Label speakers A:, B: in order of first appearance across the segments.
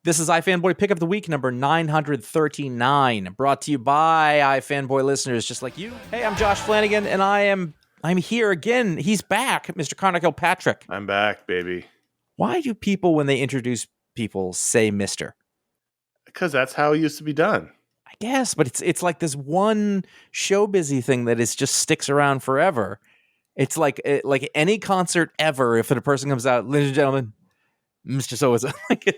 A: This is iFanboy Pick of the Week, number 939, brought to you by iFanboy listeners just like you. Hey, I'm Josh Flanagan, and I'm here again. He's back, Mr. Conor Kilpatrick.
B: I'm back, baby.
A: Why do people, when they introduce people, say Mr.?
B: Because that's how it used to be done.
A: I guess, but it's like this one show busy thing that is just sticks around forever. It's like any concert ever. If a person comes out, ladies and gentlemen, Mr. So-and-so.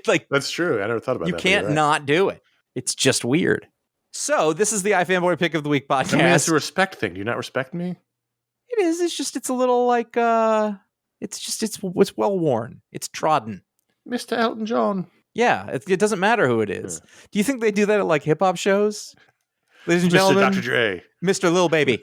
A: like
B: that's true. I never thought about that.
A: You can't not do it. It's just weird. So this is the iFanboy Pick of the Week podcast.
B: I mean, it's a respect thing. Do you not respect me?
A: It is. It's a little like it's well worn. It's trodden.
B: Mr. Elton John.
A: Yeah, it doesn't matter who it is. Yeah. Do you think they do that at like hip hop shows? Ladies and gentlemen,
B: Dr. Dre,
A: Mr. Lil Baby.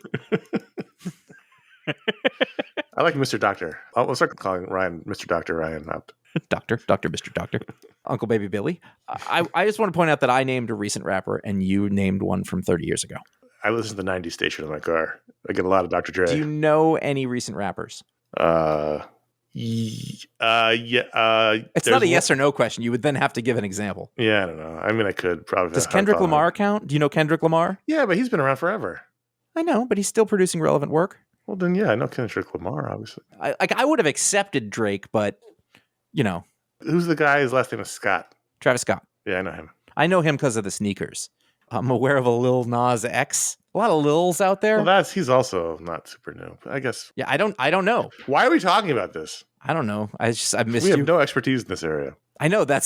B: I like Mr. Doctor. I'll start calling Ryan Mr. Dr. Ryan, not
A: Doctor, Mr. Doctor, Uncle Baby Billy. I just want to point out that I named a recent rapper and you named one from 30 years ago.
B: I listen to the 90s station in my car. I get a lot of Dr. Dre.
A: Do you know any recent rappers?
B: Yeah.
A: It's not a yes or no question. You would then have to give an example.
B: Yeah, I don't know. I mean, I could probably.
A: Does Kendrick Lamar count? Do you know Kendrick Lamar?
B: Yeah, but he's been around forever.
A: I know, but he's still producing relevant work.
B: Well, then, yeah, I know Kendrick Lamar, obviously.
A: I would have accepted Drake, but, you know.
B: Who's the guy? His last name is Scott.
A: Travis Scott.
B: Yeah, I know him.
A: I know him because of the sneakers. I'm aware of a Lil Nas X. A lot of Lils out there.
B: Well, he's also not super new, I guess.
A: Yeah, I don't know.
B: Why are we talking about this?
A: I don't know. I missed you.
B: We have no expertise in this area.
A: I know. That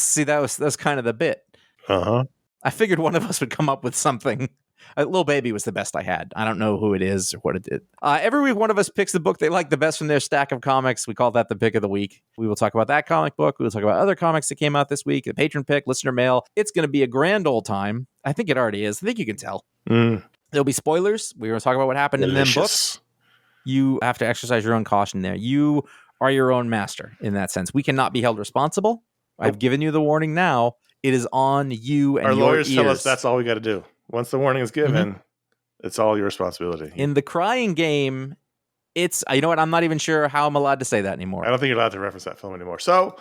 A: was kind of the bit.
B: Uh-huh.
A: I figured one of us would come up with something. Lil Baby was the best I had. I don't know who it is or what it did. Every week, one of us picks the book they like the best from their stack of comics. We call that the pick of the week. We will talk about that comic book. We will talk about other comics that came out this week, the patron pick, listener mail. It's going to be a grand old time. I think it already is. I think you can tell. There'll be spoilers. We're going to talk about what happened in them books. You have to exercise your own caution there. You are your own master in that sense. We cannot be held responsible. I've given you the warning now. It is on you and
B: our
A: your
B: lawyers
A: ears.
B: Tell us that's all we got to do. Once the warning is given, it's all your responsibility.
A: In the crying game, it's, you know what? I'm not even sure how I'm allowed to say that anymore.
B: I don't think you're allowed to reference that film anymore. So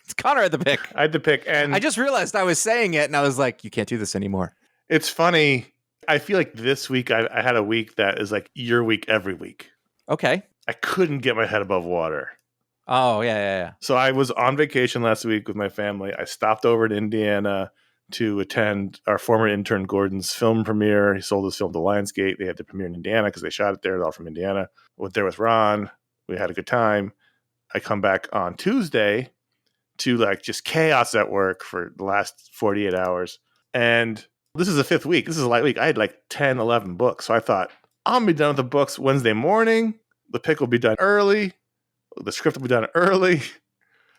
A: it's Conor at the pick.
B: I had the pick. And
A: I just realized I was saying it and I was like, you can't do this anymore.
B: It's funny. I feel like this week I had a week that is like your week every week.
A: Okay.
B: I couldn't get my head above water.
A: Oh, yeah.
B: So I was on vacation last week with my family. I stopped over to Indiana to attend our former intern Gordon's film premiere. He sold his film to Lionsgate. They had the premiere in Indiana because they shot it there. They're all from Indiana. Went there with Ron. We had a good time. I come back on Tuesday to like just chaos at work for the last 48 hours. And this is the fifth week. This is a light week. I had like 10, 11 books. So I thought, I'll be done with the books Wednesday morning. The pick will be done early. The script will be done early.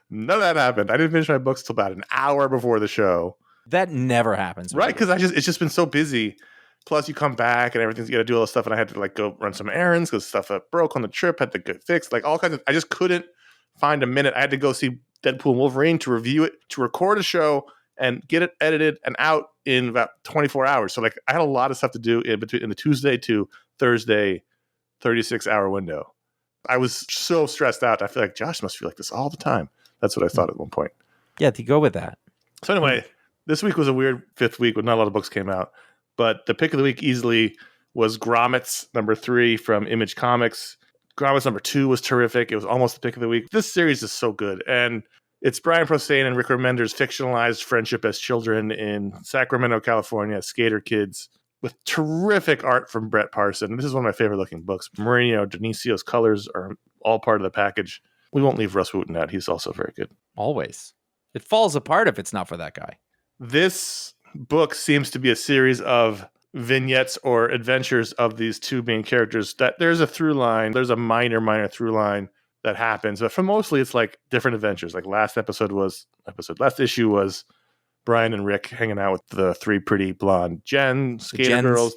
B: None of that happened. I didn't finish my books till about an hour before the show.
A: That never happens.
B: Right, because it's just been so busy. Plus, you come back and everything's got to do all this stuff, and I had to like go run some errands because stuff that broke on the trip had to get fixed. Like all kinds of, I just couldn't find a minute. I had to go see Deadpool and Wolverine to review it, to record a show, and get it edited and out in about 24 hours. So like I had a lot of stuff to do in the Tuesday to Thursday 36-hour window. I was so stressed out. I feel like Josh must feel like this all the time. That's what I thought at one point.
A: Yeah, to go with that.
B: So anyway, this week was a weird fifth week when not a lot of books came out. But the pick of the week easily was Grommets, number 3 from Image Comics. Grommets number 2 was terrific. It was almost the pick of the week. This series is so good. And it's Brian Posehn and Rick Remender's fictionalized friendship as children in Sacramento, California, skater kids, with terrific art from Brett Parson. This is one of my favorite looking books. Mourinho, Dionisio's colors are all part of the package. We won't leave Russ Wooten out. He's also very good.
A: Always. It falls apart if it's not for that guy.
B: This book seems to be a series of vignettes or adventures of these two main characters. That there's a through line. There's a minor through line that happens. But for mostly, it's like different adventures. Like last issue was Brian and Rick hanging out with the 3 pretty blonde skater girls.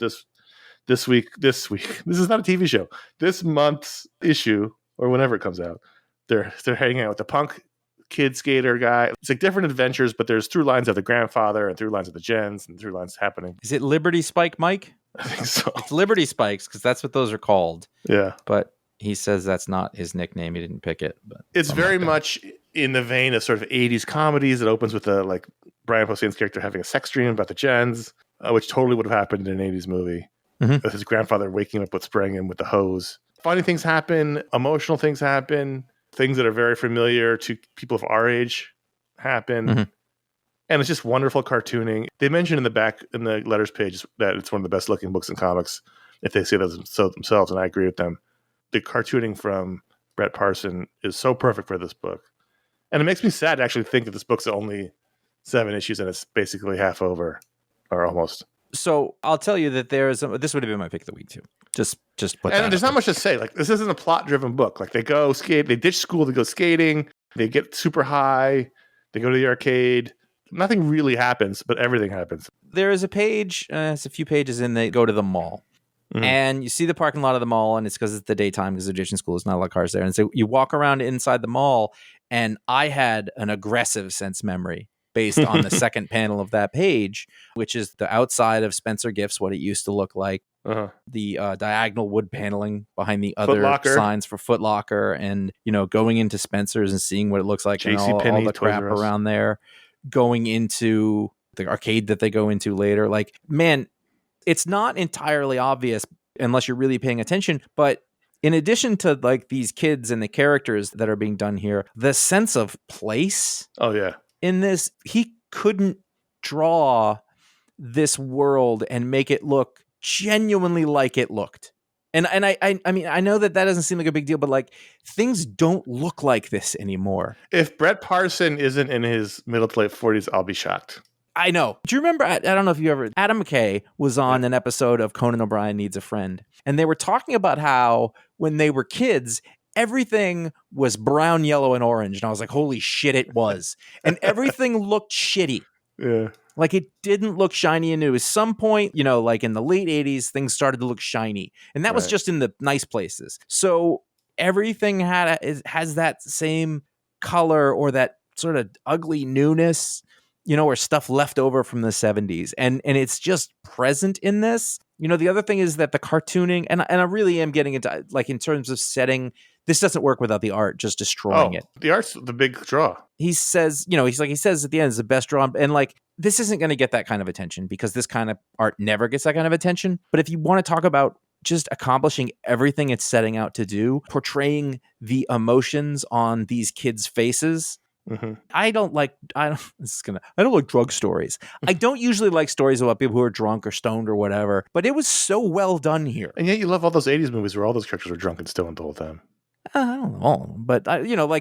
B: This week, this is not a TV show. This month's issue, or whenever it comes out, they're hanging out with the punk kid skater guy. It's like different adventures, but there's through lines of the grandfather and through lines of the Jens and through lines happening.
A: Is it Liberty Spike, Mike?
B: I think so.
A: It's Liberty Spikes because that's what those are called.
B: Yeah.
A: But he says that's not his nickname. He didn't pick it. But
B: it's very much in the vein of sort of 80s comedies. It opens with like Brian Posehn's character having a sex dream about the gens, which totally would have happened in an 80s movie. With his grandfather waking up with spraying him with the hose. Funny things happen, emotional things happen, things that are very familiar to people of our age happen. And it's just wonderful cartooning. They mentioned in the back, in the letters page, that it's one of the best looking books in comics, if they say that so themselves, and I agree with them. The cartooning from Brett Parson is so perfect for this book. And it makes me sad to actually think that this book's only 7 issues and it's basically half over, or almost.
A: So I'll tell you that this would have been my pick of the week too. Just put that.
B: And there's not much to say. Like, this isn't a plot-driven book. Like, they go skate, they ditch school to go skating, they get super high, they go to the arcade. Nothing really happens, but everything happens.
A: There is a page, it's a few pages in, they go to the mall. And you see the parking lot of the mall, and it's because it's the daytime, because they're ditching school. There's not a lot of cars there. And so you walk around inside the mall, and I had an aggressive sense memory based on the second panel of that page, which is the outside of Spencer Gifts, what it used to look like. The diagonal wood paneling behind the other signs for Foot Locker, and, you know, going into Spencer's and seeing what it looks like, and all the crap around there, going into the arcade that they go into later. Like, man, it's not entirely obvious unless you're really paying attention, but in addition to like these kids and the characters that are being done here, the sense of place in this, he couldn't draw this world and make it look genuinely like it looked. And I mean, I know that doesn't seem like a big deal, but like, things don't look like this anymore.
B: If Brett Parson isn't in his middle to late 40s, I'll be shocked.
A: I know. Do you remember, I don't know if you ever, Adam McKay was on an episode of Conan O'Brien Needs a Friend, and they were talking about how when they were kids, everything was brown, yellow, and orange. And I was like, holy shit, it was. And everything looked shitty.
B: Yeah.
A: Like, it didn't look shiny and new. At some point, you know, like in the late 80s, things started to look shiny. And that was just in the nice places. So everything has that same color or that sort of ugly newness, you know, or stuff left over from the 70s. And it's just present in this. You know, the other thing is that the cartooning, and I really am getting into, like, in terms of setting, this doesn't work without the art just destroying it.
B: The art's the big draw.
A: He says, you know, he says at the end, it's the best draw. And like, this isn't going to get that kind of attention because this kind of art never gets that kind of attention. But if you want to talk about just accomplishing everything it's setting out to do, portraying the emotions on these kids' faces, I don't like drug stories. I don't usually like stories about people who are drunk or stoned or whatever, but it was so well done here.
B: And yet you love all those 80s movies where all those characters are drunk and stoned the whole time.
A: I don't know, but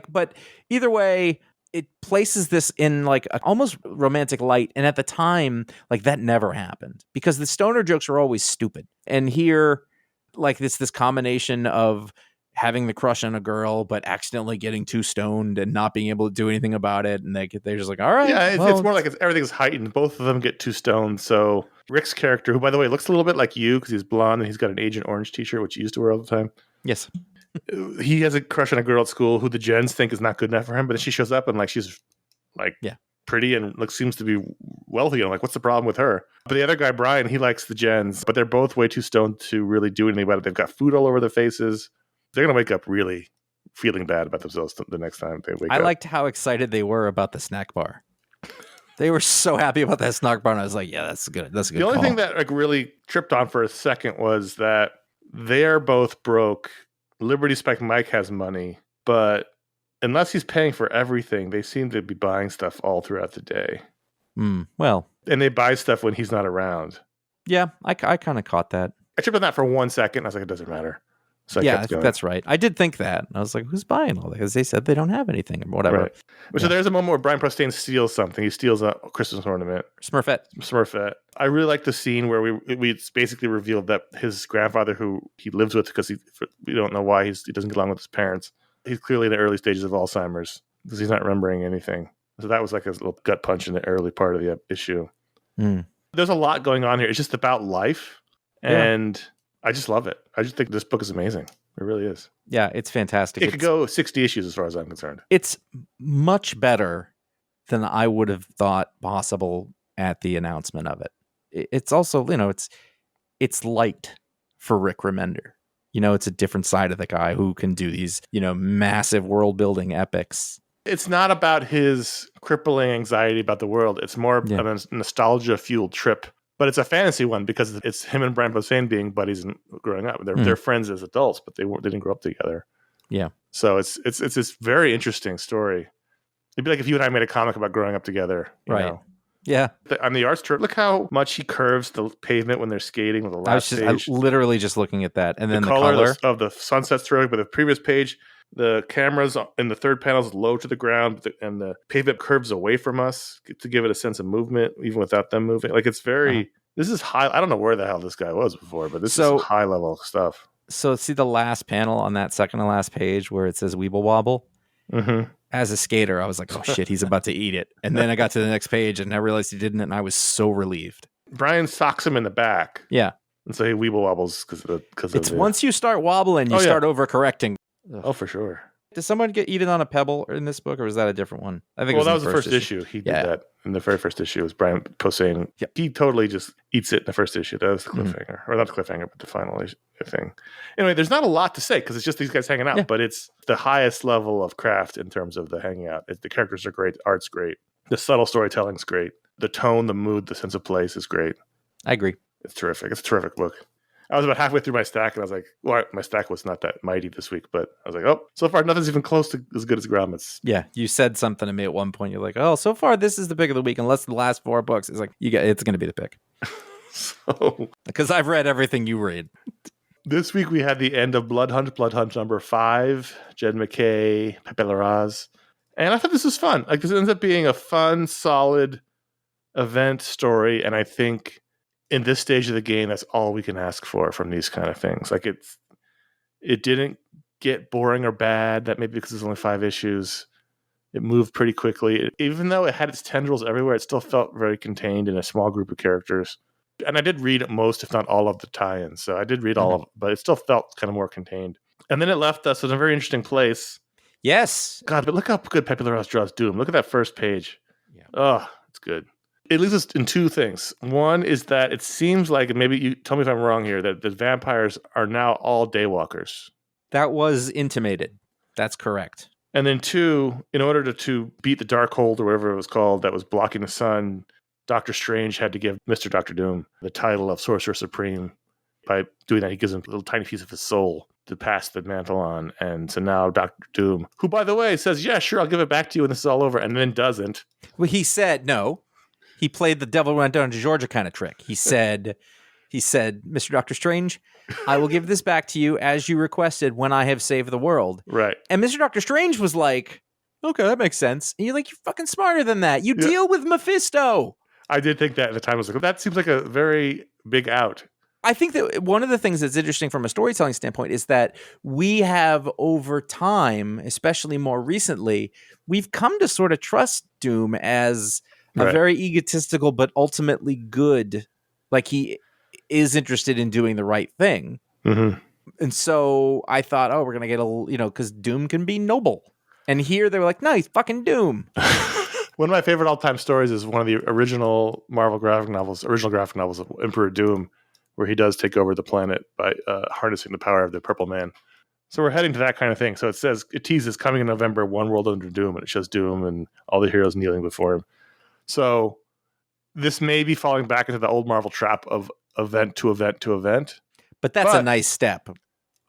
A: but either way, it places this in like an almost romantic light. And at the time, like, that never happened because the stoner jokes were always stupid. And here, like, this combination of having the crush on a girl, but accidentally getting too stoned and not being able to do anything about it. And they're just like, all right.
B: Yeah, it's more like everything's heightened. Both of them get too stoned. So Rick's character, who, by the way, looks a little bit like you because he's blonde and he's got an Agent Orange t-shirt, which he used to wear all the time.
A: Yes.
B: He has a crush on a girl at school who the gens think is not good enough for him. But then she shows up and, like, she's like pretty and seems to be wealthy. And I'm like, what's the problem with her? But the other guy, Brian, he likes the gens, but they're both way too stoned to really do anything about it. They've got food all over their faces. They're going to wake up really feeling bad about themselves the next time they wake up.
A: I liked how excited they were about the snack bar. They were so happy about that snack bar. And I was like, yeah, that's good. That's a good
B: The only
A: call.
B: thing that, like, really tripped on for a second was that they're both broke. Liberty Spike Mike has money, but unless he's paying for everything, they seem to be buying stuff all throughout the day.
A: Well.
B: And they buy stuff when he's not around.
A: Yeah, I kind of caught that.
B: I tripped on that for 1 second. I was like, it doesn't matter. So
A: I think that's right. I did think that. And I was like, who's buying all that? Because they said they don't have anything or whatever.
B: Right. So there's a moment where Brian Posehn steals something. He steals a Christmas ornament. Smurfette. I really like the scene where we basically revealed that his grandfather, who he lives with because we don't know why he doesn't get along with his parents, he's clearly in the early stages of Alzheimer's because he's not remembering anything. So that was like a little gut punch in the early part of the issue. There's a lot going on here. It's just about life. And I just love it. I just think this book is amazing. It really is.
A: Yeah, it's fantastic.
B: It could go 60 issues as far as I'm concerned.
A: It's much better than I would have thought possible at the announcement of it. It's also, you know, it's light for Rick Remender. You know, it's a different side of the guy who can do these, you know, massive world building epics.
B: It's not about his crippling anxiety about the world. It's more of a nostalgia-fueled trip. But it's a fantasy one because it's him and Brian Posehn being buddies and growing up. They're friends as adults, but they didn't grow up together.
A: Yeah.
B: So it's this very interesting story. It'd be like if you and I made a comic about growing up together. You know?
A: Yeah.
B: On the art strip, look how much he curves the pavement when they're skating with the last page.
A: I was literally just looking at that. And then the
B: color of the sunset's terrific, but the previous page, the cameras in the third panel is low to the ground, and the pavement curves away from us to give it a sense of movement, even without them moving. Like, it's very... This is high. I don't know where the hell this guy was before, but this is high level stuff.
A: So see the last panel on that second to last page where it says Weeble Wobble?
B: Mm-hmm.
A: As a skater, I was like, oh shit, he's about to eat it. And then I got to the next page and I realized he didn't, and I was so relieved.
B: Brian socks him in the back.
A: Yeah.
B: And so he Weeble Wobbles because
A: once you start wobbling, you start overcorrecting. Ugh.
B: Oh, for sure.
A: Did someone get eaten on a pebble in this book, or was that a different one? I think
B: that was the first issue. He did that in the very first issue. It was Brian Posehn. Yep. He totally just eats it in the first issue. That was the cliffhanger. Or not the cliffhanger, but the final thing. Anyway, there's not a lot to say because it's just these guys hanging out, but it's the highest level of craft in terms of the hanging out. The characters are great. The art's great. The subtle storytelling's great. The tone, the mood, the sense of place is great.
A: I agree.
B: It's terrific. It's a terrific book. I was about halfway through my stack, and I was like, well, my stack was not that mighty this week, but I was like, oh, so far nothing's even close to as good as Grommets.
A: Yeah, you said something to me at one point. You're like, oh, so far this is the pick of the week, unless the last 4 books. It's like, it's going to be the pick. Because I've read everything you read.
B: This week we had the end of Blood Hunt number 5, Jed MacKay, Pepe Larraz. And I thought this was fun. Like, this ends up being a fun, solid event story, and I think... in this stage of the game, that's all we can ask for from these kind of things. Like, it didn't get boring or bad. That maybe because there's only 5 issues. It moved pretty quickly. Even though it had its tendrils everywhere, it still felt very contained in a small group of characters. And I did read most, if not all, of the tie-ins. So I did read all of it, but it still felt kind of more contained. And then it left us in a very interesting place.
A: Yes.
B: God, but look how good Pepe Larraz draws Doom. Look at that first page. Yeah. Oh, it's good. It leads us in 2 things. One is that it seems like, maybe you tell me if I'm wrong here, that the vampires are now all daywalkers.
A: That was intimated. That's correct.
B: And then 2, in order to beat the Darkhold or whatever it was called that was blocking the sun, Doctor Strange had to give Mr. Dr. Doom the title of Sorcerer Supreme. By doing that, he gives him a little tiny piece of his soul to pass the mantle on. And so now Dr. Doom, who, by the way, says, yeah, sure, I'll give it back to you when this is all over, and then doesn't.
A: Well, he said no. He played the devil went down to Georgia kind of trick. He said, Mr. Doctor Strange, I will give this back to you as you requested when I have saved the world.
B: Right.
A: And Mr. Doctor Strange was like, okay, that makes sense. And you're like, you're fucking smarter than that. You deal with Mephisto. I
B: did think that at the time. I was like, well, that seems like a very big out.
A: I think that one of the things that's interesting from a storytelling standpoint is that we have over time, especially more recently, we've come to sort of trust Doom as a very egotistical, but ultimately good. Like, he is interested in doing the right thing.
B: Mm-hmm.
A: And so I thought, oh, we're going to get because Doom can be noble. And here they were like, no, he's fucking Doom.
B: One of my favorite all-time stories is one of the original Marvel graphic novels of Emperor Doom, where he does take over the planet by harnessing the power of the Purple Man. So we're heading to that kind of thing. So it teases coming in November, One World Under Doom, and it shows Doom and all the heroes kneeling before him. So this may be falling back into the old Marvel trap of event to event to event.
A: But that's a nice step.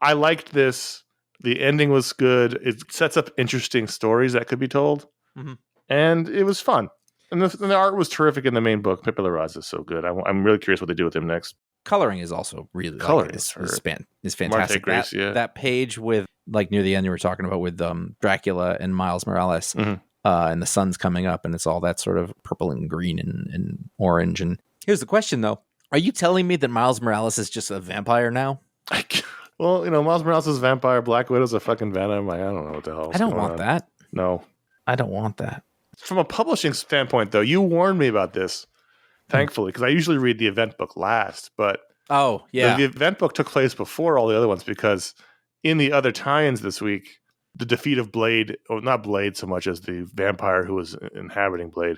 B: I liked this. The ending was good. It sets up interesting stories that could be told.
A: Mm-hmm.
B: And it was fun. And the art was terrific in the main book. Pepe Larraz is so good. I'm really curious what they do with him next.
A: Coloring is also really is fantastic.
B: Grace,
A: that page with, like, near the end you were talking about with Dracula and Miles Morales.
B: Mm-hmm.
A: And the sun's coming up, and it's all that sort of purple and green and orange. And here's the question, though. Are you telling me that Miles Morales is just a vampire now?
B: Well, Miles Morales is a vampire. Black Widow's a fucking Venom. I don't know what the hell.
A: I don't want that.
B: No.
A: I don't want that.
B: From a publishing standpoint, though, you warned me about this, thankfully, because I usually read the event book last. But
A: the
B: event book took place before all the other ones, because in the other tie-ins this week, the defeat of Blade, or not Blade so much as the vampire who was inhabiting Blade,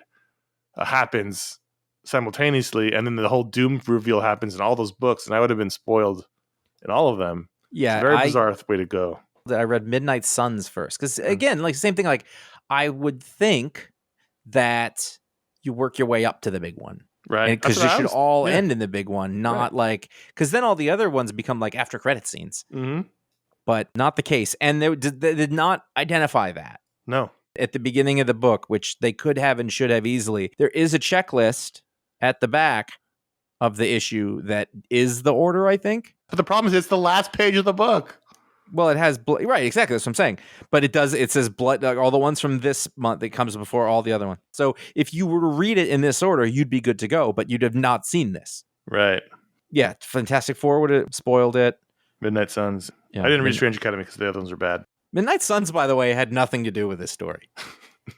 B: happens simultaneously, and then the whole Doom reveal happens in all those books, and I would have been spoiled in all of them.
A: Yeah,
B: it's a very bizarre way to go.
A: I read Midnight Suns first, because again, like, same thing. Like, I would think that you work your way up to the big one.
B: Right.
A: Because it should all end in the big one, not like, because then all the other ones become like after credit scenes.
B: Mm-hmm.
A: But not the case. And they did not identify that.
B: No.
A: At the beginning of the book, which they could have and should have easily. There is a checklist at the back of the issue that is the order, I think.
B: But the problem is it's the last page of the book.
A: Well, it has right, exactly. That's what I'm saying. But it says blood, like all the ones from this month. It comes before all the other ones. So if you were to read it in this order, you'd be good to go. But you'd have not seen this.
B: Right.
A: Yeah, Fantastic Four would have spoiled it.
B: Midnight Suns.
A: Yeah,
B: I didn't read Strange Academy because the other ones are bad.
A: Midnight Suns, by the way, had nothing to do with this story.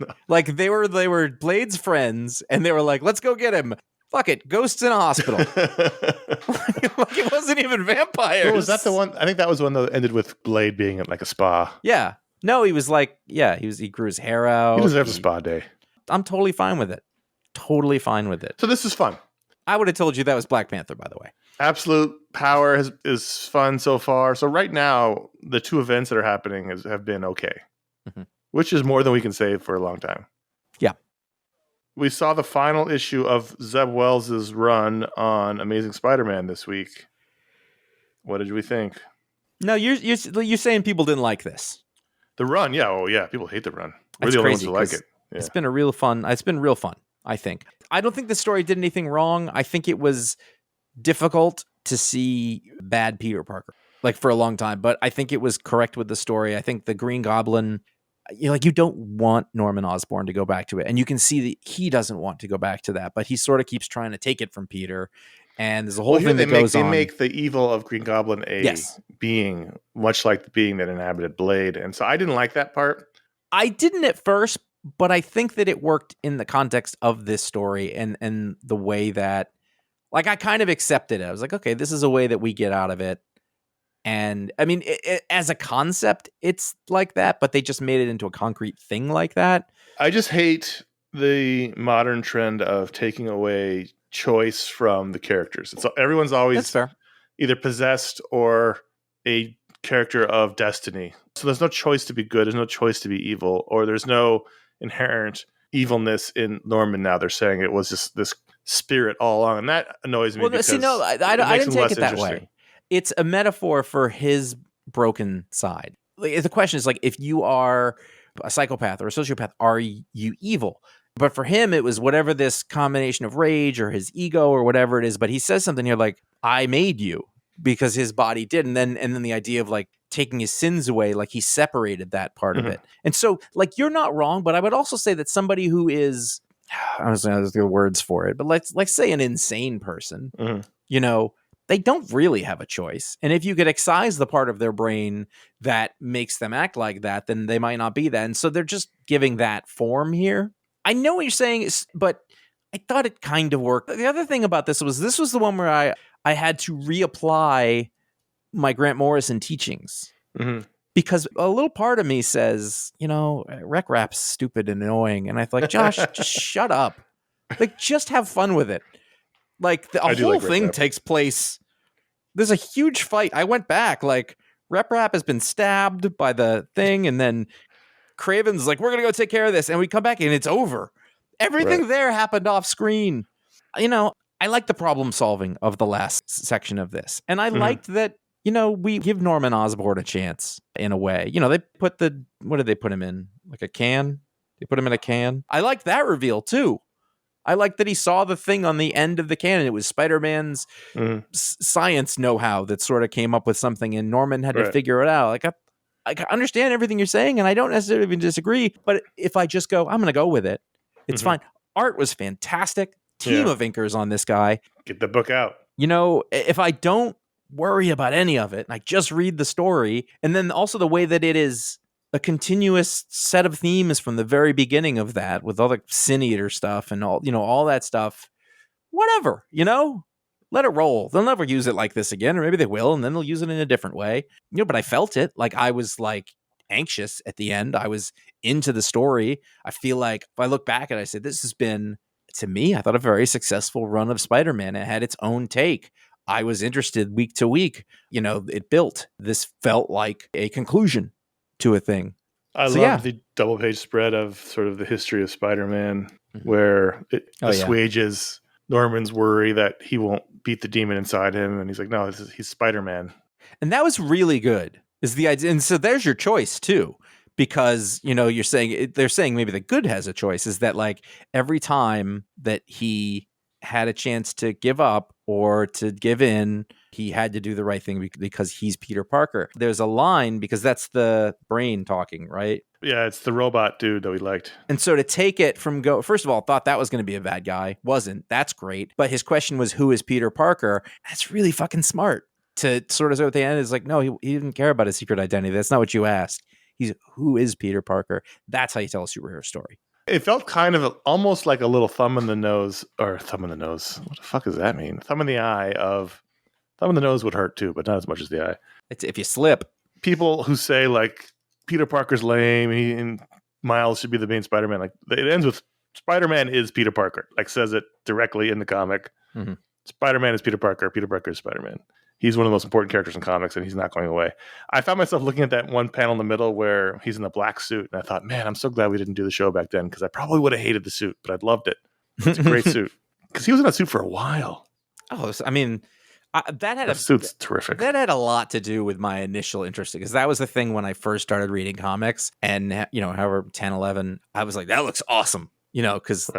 A: No. Like they were Blade's friends, and they were like, "Let's go get him." Fuck it, ghosts in a hospital. Like it wasn't even vampires.
B: Well, was that the one? I think that was the one that ended with Blade being at like a spa.
A: Yeah. No, he was like, he grew his hair out.
B: He deserves a spa day.
A: I'm totally fine with it. Totally fine with it.
B: So this is fun.
A: I would have told you that was Black Panther, by the way.
B: Absolute Power is fun so far. So right now, the two events that are happening have been okay, which is more than we can say for a long time.
A: Yeah.
B: We saw the final issue of Zeb Wells' run on Amazing Spider-Man this week. What did we think?
A: No, you're saying people didn't like this.
B: The run, yeah. Oh, yeah. People hate the run. We're
A: That's
B: the only
A: crazy,
B: ones who like it. Yeah.
A: It's been real fun, I think. I don't think the story did anything wrong. I think it was difficult to see bad Peter Parker, like for a long time. But I think it was correct with the story. I think the Green Goblin, you don't want Norman Osborn to go back to it. And you can see that he doesn't want to go back to that. But he sort of keeps trying to take it from Peter. And there's a whole thing that goes on.
B: They make the evil of Green Goblin a being, much like the being that inhabited Blade. And so I didn't like that part.
A: I didn't at first, but I think that it worked in the context of this story and the way that, like, I kind of accepted it. I was like, okay, this is a way that we get out of it. And I mean, as a concept, it's like that, but they just made it into a concrete thing like that.
B: I just hate the modern trend of taking away choice from the characters. Everyone's always either possessed or a character of destiny. So there's no choice to be good. There's no choice to be evil, or there's no inherent evilness in Norman. Now they're saying it was just this spirit all along, and that annoys me.
A: Well, see, no, I didn't take it that way. It's a metaphor for his broken side. The question is, like, if you are a psychopath or a sociopath, are you evil? But for him, it was whatever this combination of rage or his ego or whatever it is. But he says something here like, I made you, because his body did. And then the idea of like taking his sins away, like he separated that part of it. And so like, you're not wrong, but I would also say that somebody who is, I was going to words for it, but let's say an insane person, they don't really have a choice. And if you could excise the part of their brain that makes them act like that, then they might not be that. And so they're just giving that form here. I know what you're saying, but I thought it kind of worked. The other thing about this was the one where I had to reapply my Grant Morrison teachings. Because a little part of me says, Rec Rap's stupid and annoying. And I thought, Josh, just shut up. Like, just have fun with it. Like, the whole thing takes place. There's a huge fight. I went back, like, Rep Rap has been stabbed by the thing, and then Craven's like, we're going to go take care of this. And we come back, and it's over. Everything there happened off screen. I like the problem solving of the last section of this. And I liked that, we give Norman Osborn a chance in a way. They put what did they put him in? Like a can? They put him in a can. I liked that reveal too. I liked that he saw the thing on the end of the can, and it was Spider-Man's science know-how that sort of came up with something, and Norman had to figure it out. Like, I understand everything you're saying, and I don't necessarily even disagree, but if I just go, I'm going to go with it, it's fine. Art was fantastic. Team of inkers on this guy.
B: Get the book out.
A: If I don't worry about any of it, and I just read the story, and then also the way that it is a continuous set of themes from the very beginning of that, with all the Sin Eater stuff and all that stuff, whatever, let it roll. They'll never use it like this again, or maybe they will, and then they'll use it in a different way. But I felt it. Like, I was like anxious at the end. I was into the story. I feel like if I look back and I say, this has been, to me, I thought a very successful run of Spider-Man. It had its own take. I was interested week to week. It built. This felt like a conclusion to a thing.
B: I
A: So,
B: love the double page spread of sort of the history of Spider-Man, where it assuages Norman's worry that he won't beat the demon inside him, and he's like, no, he's Spider-Man.
A: And that was really good, is the idea. And so there's your choice too, because, you're saying, they're saying maybe the good has a choice, is that like every time that he had a chance to give up or to give in, he had to do the right thing because he's Peter Parker. There's a line, because that's the brain talking, right?
B: Yeah, it's the robot dude that we liked.
A: And so to take it from first of all, thought that was going to be a bad guy. Wasn't. That's great. But his question was, who is Peter Parker? That's really fucking smart. To sort of say at the end is like, no, he didn't care about his secret identity. That's not what you asked. He's, who is Peter Parker? That's how you tell a superhero story.
B: It felt kind of almost like a little thumb in the nose. What the fuck does that mean? Thumb in the eye of... Thumb in the nose would hurt too, but not as much as the eye.
A: It's if you slip.
B: People who say like Peter Parker's lame and Miles should be the main Spider-Man, like it ends with Spider-Man is Peter Parker. Like says it directly in the comic. Mm-hmm. Spider-Man is Peter Parker. Peter Parker is Spider-Man. He's one of the most important characters in comics, and he's not going away. I found myself looking at that one panel in the middle where he's in the black suit, and I thought, man, I'm so glad we didn't do the show back then, because I probably would have hated the suit, but I'd loved it. It's a great suit. Because he was in that suit for a while.
A: Oh, I mean... that
B: suit's terrific.
A: That had a lot to do with my initial interest, because that was the thing when I first started reading comics, and however 10, 11, I was like, that looks awesome, because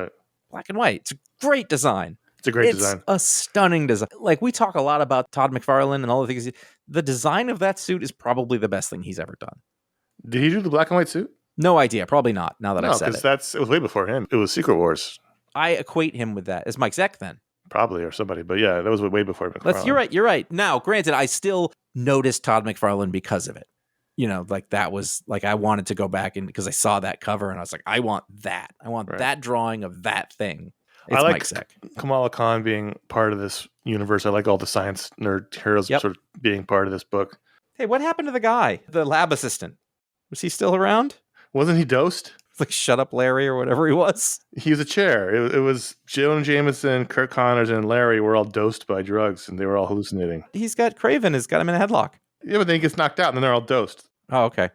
A: black and white, it's a great design.
B: It's a great design.
A: It's a stunning design. Like, we talk a lot about Todd McFarlane and all the things. The design of that suit is probably the best thing he's ever done.
B: Did he do the black and white suit?
A: No idea. Probably not. Now that I've said it.
B: It was way before him. It was Secret Wars.
A: I equate him with that. Is Mike Zeck then?
B: Probably, or somebody. But yeah, that was way before McFarlane.
A: You're right. Now, granted, I still noticed Todd McFarlane because of it. Like that was like, I wanted to go back because I saw that cover and I was like, I want that. I want that drawing of that thing. It's
B: I like
A: Mike Zeck.
B: Kamala Khan being part of this universe. I like all the science nerd heroes sort of being part of this book.
A: Hey, what happened to the guy, the lab assistant? Was he still around?
B: Wasn't he dosed?
A: It's like Shut Up Larry or whatever he was.
B: He was a chair. It was Jonah Jameson, Kirk Connors, and Larry were all dosed by drugs, and they were all hallucinating.
A: Craven has got him in a headlock.
B: Yeah, but then he gets knocked out, and then they're all dosed.
A: Oh, okay.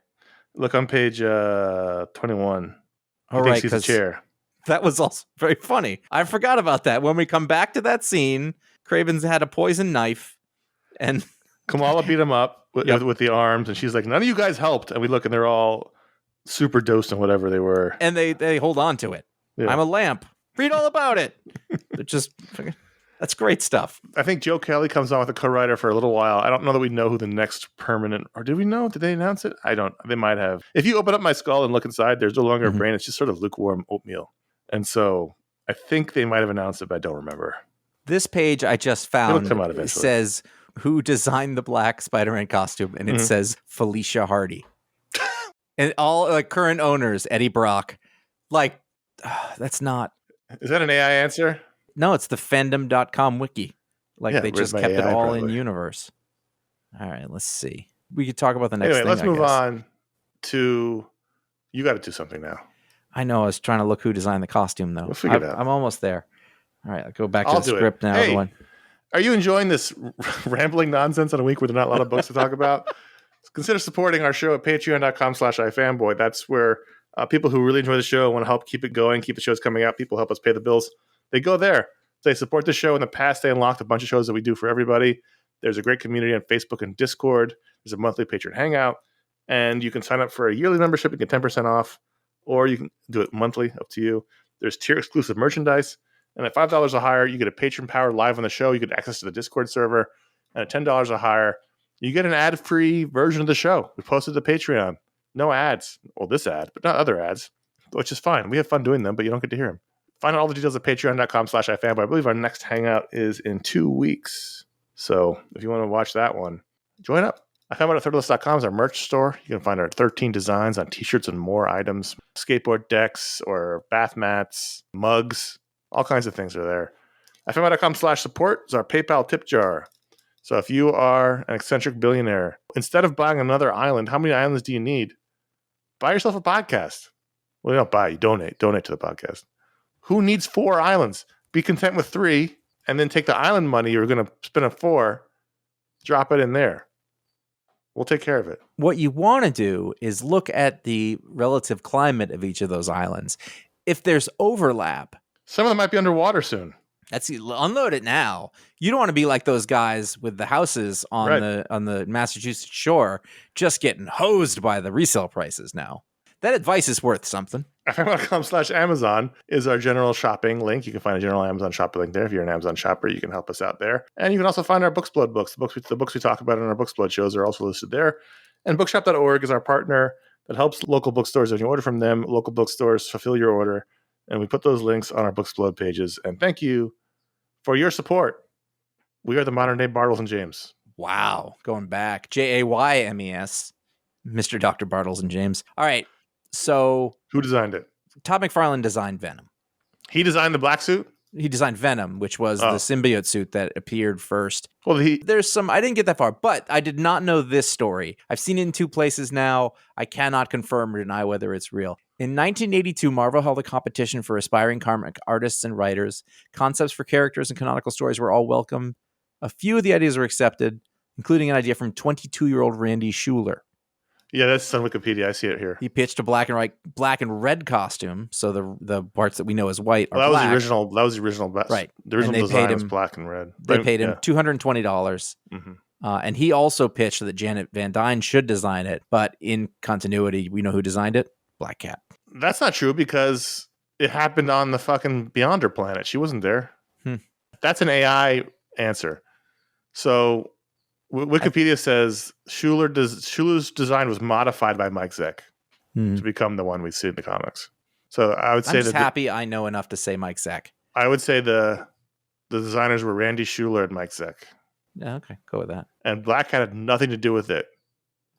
B: Look on page 21.
A: All right,
B: he's a chair.
A: That was also very funny. I forgot about that. When we come back to that scene, Craven's had a poison knife, and
B: Kamala beat him up with the arms, and she's like, none of you guys helped. And we look, and they're all super dosed and whatever they were.
A: And they hold on to it. Yeah. I'm a lamp. Read all about it. They're just... That's great stuff.
B: I think Joe Kelly comes on with a co-writer for a little while. I don't know that we know who the next permanent... Or did we know? Did they announce it? I don't. They might have. If you open up my skull and look inside, there's no longer a brain. It's just sort of lukewarm oatmeal. And so I think they might have announced it, but I don't remember.
A: This page I just found
B: come out eventually.
A: Says who designed the black Spider-Man costume, and it says Felicia Hardy. And all current owners, Eddie Brock. Like, that's not...
B: Is that an AI answer?
A: No, it's the fandom.com wiki. Like, they just kept it all in universe. All right, let's see. We could talk about the next thing,
B: let's move on to... You got to do something now.
A: I know. I was trying to look who designed the costume, though.
B: We'll figure it out.
A: I'm almost there. All right, I'll go back to the script now.
B: Hey, are you enjoying this rambling nonsense on a week where there are not a lot of books to talk about? Consider supporting our show at patreon.com/iFanboy. That's where people who really enjoy the show want to help keep it going, keep the shows coming out. People help us pay the bills. They go there. They support the show. In the past, they unlocked a bunch of shows that we do for everybody. There's a great community on Facebook and Discord. There's a monthly patron hangout. And you can sign up for a yearly membership and get 10% off. Or you can do it monthly, up to you. There's tier-exclusive merchandise. And at $5 or higher, you get a patron power live on the show. You get access to the Discord server. And at $10 or higher, you get an ad-free version of the show. We posted to Patreon. No ads. Well, this ad, but not other ads, which is fine. We have fun doing them, but you don't get to hear them. Find out all the details at patreon.com/iFanboy. I believe our next hangout is in 2 weeks. So if you want to watch that one, join up. iFanboy at threadless.com is our merch store. You can find our 13 designs on t-shirts and more items, skateboard decks or bath mats, mugs, all kinds of things are there. iFanboy.com/support is our PayPal tip jar. So if you are an eccentric billionaire, instead of buying another island, how many islands do you need? Buy yourself a podcast. Well, you don't buy, you donate. Donate to the podcast. Who needs 4 islands? Be content with 3, and then take the island money you're going to spend on 4, drop it in there. We'll take care of it.
A: What you want to do is look at the relative climate of each of those islands. If there's overlap,
B: some of them might be underwater soon.
A: Unload it now. You don't want to be like those guys with the houses on the Massachusetts shore just getting hosed by the resale prices now. That advice is worth something.
B: iFanboy.com/Amazon is our general shopping link. You can find a general Amazon shopping link there. If you're an Amazon shopper, you can help us out there. And you can also find our Booksplode books. The books we talk about in our Booksplode shows are also listed there. And bookshop.org is our partner that helps local bookstores. When you order from them, local bookstores fulfill your order. And we put those links on our Booksplode pages. And thank you for your support. We are the modern day Bartles and James.
A: Wow. Going back. Jaymes. Mr. Dr. Bartles and James. All right. So
B: who designed it?
A: Todd McFarlane designed Venom.
B: He designed the black suit?
A: He designed Venom, which was the symbiote suit that appeared first.
B: Well,
A: there's some, I didn't get that far, but I did not know this story. I've seen it in 2 places now. I cannot confirm or deny whether it's real. In 1982, Marvel held a competition for aspiring comic artists and writers. Concepts for characters and canonical stories were all welcome. A few of the ideas were accepted, including an idea from 22-year-old Randy Schuler.
B: Yeah, that's on Wikipedia. I see it here.
A: He pitched a black and red costume, so the parts that we know as white are
B: black.
A: That
B: was the original.
A: Right.
B: The original design was black and red.
A: They paid him $220.
B: Mm-hmm.
A: And he also pitched that Janet Van Dyne should design it, but in continuity, we know who designed it? Black Cat.
B: That's not true because it happened on the fucking Beyonder planet. She wasn't there. That's an AI answer. So Wikipedia says Schuler's design was modified by Mike Zeck to become the one we see in the comics. So I would say
A: I'm just happy I know enough to say Mike Zeck.
B: I would say the designers were Randy Schuler and Mike Zeck.
A: Yeah, okay, go with that.
B: And Black Cat had nothing to do with it.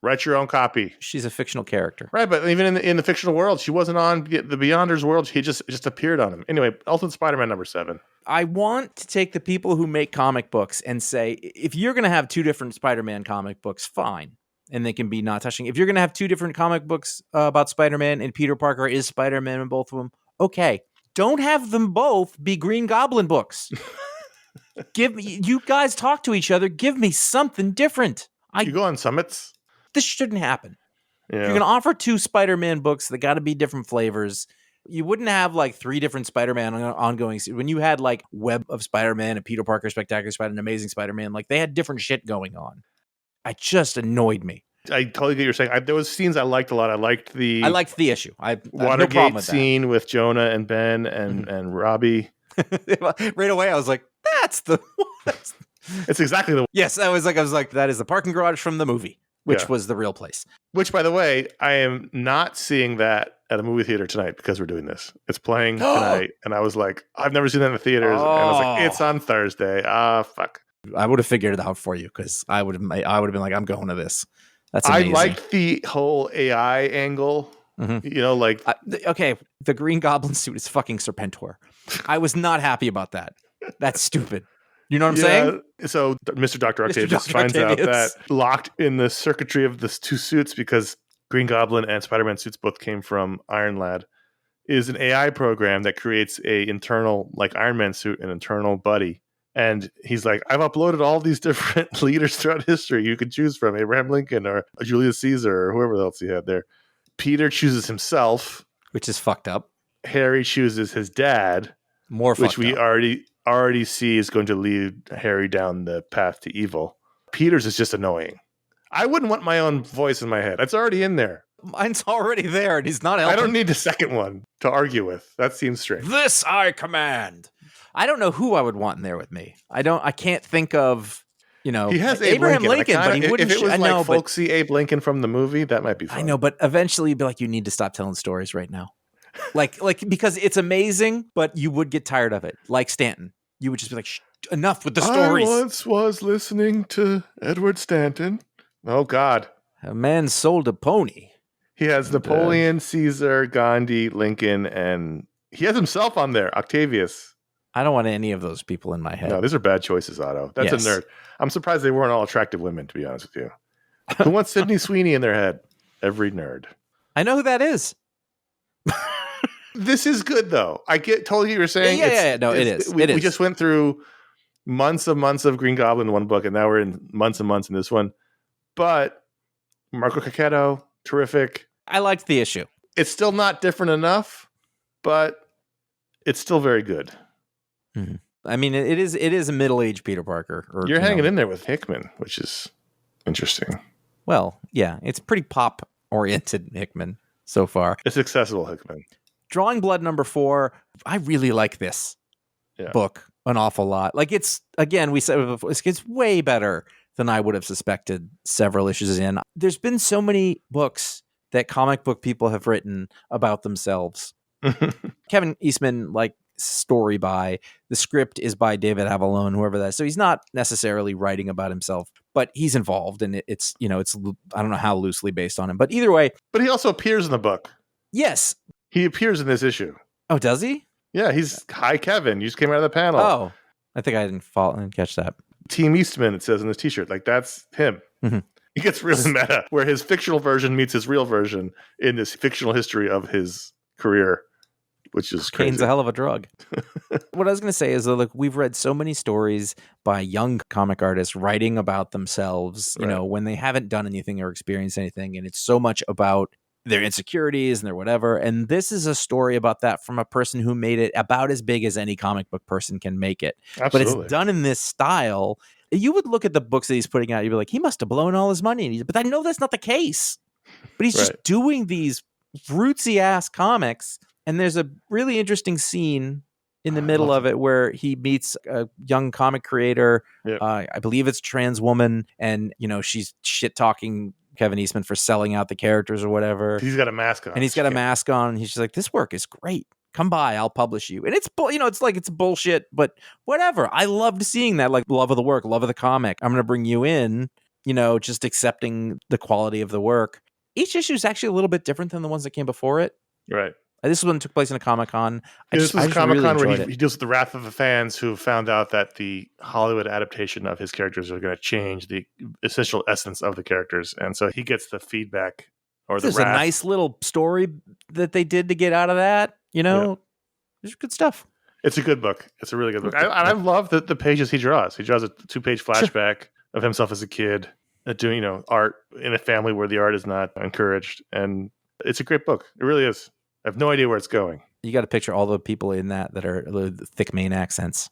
B: Write your own copy.
A: She's a fictional character,
B: right? But even in the fictional world, she wasn't on the Beyonders world. He just appeared on him. Anyway, Ultimate Spider-Man #7.
A: I want to take the people who make comic books and say, if you're going to have 2 different Spider-Man comic books, fine, and they can be not touching. If you're going to have 2 different comic books about Spider-Man and Peter Parker is Spider-Man in both of them, okay. Don't have them both be Green Goblin books. You guys talk to each other. Give me something different.
B: You go on summits.
A: This shouldn't happen.
B: Yeah.
A: If you're going to offer 2 Spider-Man books, they got to be different flavors. You wouldn't have like 3 different Spider-Man ongoing. When you had like Web of Spider-Man and Peter Parker, Spectacular Spider-Man, Amazing Spider-Man, like they had different shit going on. It just annoyed me.
B: I totally get what you're saying. There was scenes I liked a lot. I liked the
A: issue. I
B: Watergate
A: no problem with
B: scene with Jonah and Ben and Robbie.
A: Right away, I was like,
B: it's exactly the.
A: Yes, I was like, that is the parking garage from the movie. Which was the real place.
B: Which, by the way, I am not seeing that at a movie theater tonight because we're doing this. It's playing tonight, and I was like, I've never seen that in the theaters. And I was like, it's on Thursday. Fuck.
A: I would have figured it out for you because I would have been like, I'm going to this. That's amazing.
B: I liked the whole AI angle. Mm-hmm. You know, like
A: okay, the Green Goblin suit is fucking Serpentor. I was not happy about that. That's stupid. You know what I'm saying?
B: So Mr. Dr. Octavius finds out that locked in the circuitry of the 2 suits, because Green Goblin and Spider-Man suits both came from Iron Lad, is an AI program that creates a internal, like Iron Man suit, an internal buddy. And he's like, I've uploaded all these different leaders throughout history you could choose from, Abraham Lincoln or Julius Caesar or whoever else he had there. Peter chooses himself.
A: Which is fucked up.
B: Harry chooses his dad.
A: More fucked
B: up. Which we already see is going to lead Harry down the path to evil. Peter's is just annoying. I wouldn't want my own voice in my head. It's already in there.
A: Mine's already there, and he's not helping.
B: I don't need a second one to argue with. That seems strange.
A: This I command. I don't know who I would want in there with me. I can't think of,
B: he has
A: Abraham Lincoln, but he wouldn't.
B: If it was like folksy Abe Lincoln from the movie, that might be fun.
A: I know, but eventually you'd be like, you need to stop telling stories right now. like because it's amazing, but you would get tired of it. Like Stanton. You would just be like, enough with the stories.
B: I once was listening to Edward Stanton. Oh, God.
A: A man sold a pony.
B: He has Napoleon, Caesar, Gandhi, Lincoln, and he has himself on there, Octavius.
A: I don't want any of those people in my head.
B: No, these are bad choices, Otto. That's a nerd. I'm surprised they weren't all attractive women, to be honest with you. Who wants Sydney Sweeney in their head? Every nerd.
A: I know who that is.
B: This is good, though. I totally get what you're saying.
A: No, it is.
B: We just went through months of Green Goblin in one book, and now we're in months and months in this one. But Marco Cacchetto, terrific.
A: I liked the issue.
B: It's still not different enough, but it's still very good.
A: Mm-hmm. I mean, it is a middle-aged Peter Parker. Or,
B: You're hanging in there with Hickman, which is interesting.
A: Well, yeah, it's pretty pop-oriented Hickman so far.
B: It's accessible Hickman.
A: Drawing Blood #4, I really like this book an awful lot. Like, it's, again, we said before, it's way better than I would have suspected several issues in. There's been so many books that comic book people have written about themselves. Kevin Eastman, like, story by, the script is by David Avallone, whoever that is. So he's not necessarily writing about himself, but he's involved, and it's I don't know how loosely based on him, but either way.
B: But he also appears in the book.
A: Yes.
B: He appears in this issue.
A: Oh, does he?
B: Yeah, he's Hi Kevin. You just came out of the panel.
A: Oh, I think I didn't catch that.
B: Team Eastman, it says in his t-shirt. Like, that's him.
A: Mm-hmm.
B: He gets really meta, where his fictional version meets his real version in this fictional history of his career, which is crazy.
A: Caine's a hell of a drug. What I was going to say is that, look, we've read so many stories by young comic artists writing about themselves, you know, when they haven't done anything or experienced anything. And it's so much about their insecurities and their whatever. And this is a story about that from a person who made it about as big as any comic book person can make it.
B: Absolutely.
A: But it's done in this style. You would look at the books that he's putting out, you'd be like, he must have blown all his money. But I know that's not the case. But he's just doing these rootsy ass comics. And there's a really interesting scene in the middle of it where he meets a young comic creator. Yep. I believe it's a trans woman. And, you know, she's shit talking Kevin Eastman for selling out the characters or whatever.
B: He's got a mask on.
A: And he's got a mask on. And he's just like, this work is great. Come by, I'll publish you. And it's, you know, it's like, it's bullshit, but whatever. I loved seeing that, like, love of the work, love of the comic. I'm going to bring you in, you know, just accepting the quality of the work. Each issue is actually a little bit different than the ones that came before it.
B: Right.
A: This one took place in a Comic-Con.
B: This was a Comic-Con where he deals with the wrath of the fans who found out that the Hollywood adaptation of his characters are going to change the essential essence of the characters. And so he gets the feedback or the wrath.
A: There's a nice little story that they did to get out of that. You know, There's good stuff.
B: It's a good book. It's a really good book. I love the pages he draws. He draws a 2-page flashback of himself as a kid doing, you know, art in a family where the art is not encouraged. And it's a great book. It really is. I have no idea where it's going.
A: You got to picture all the people in that are thick Maine accents.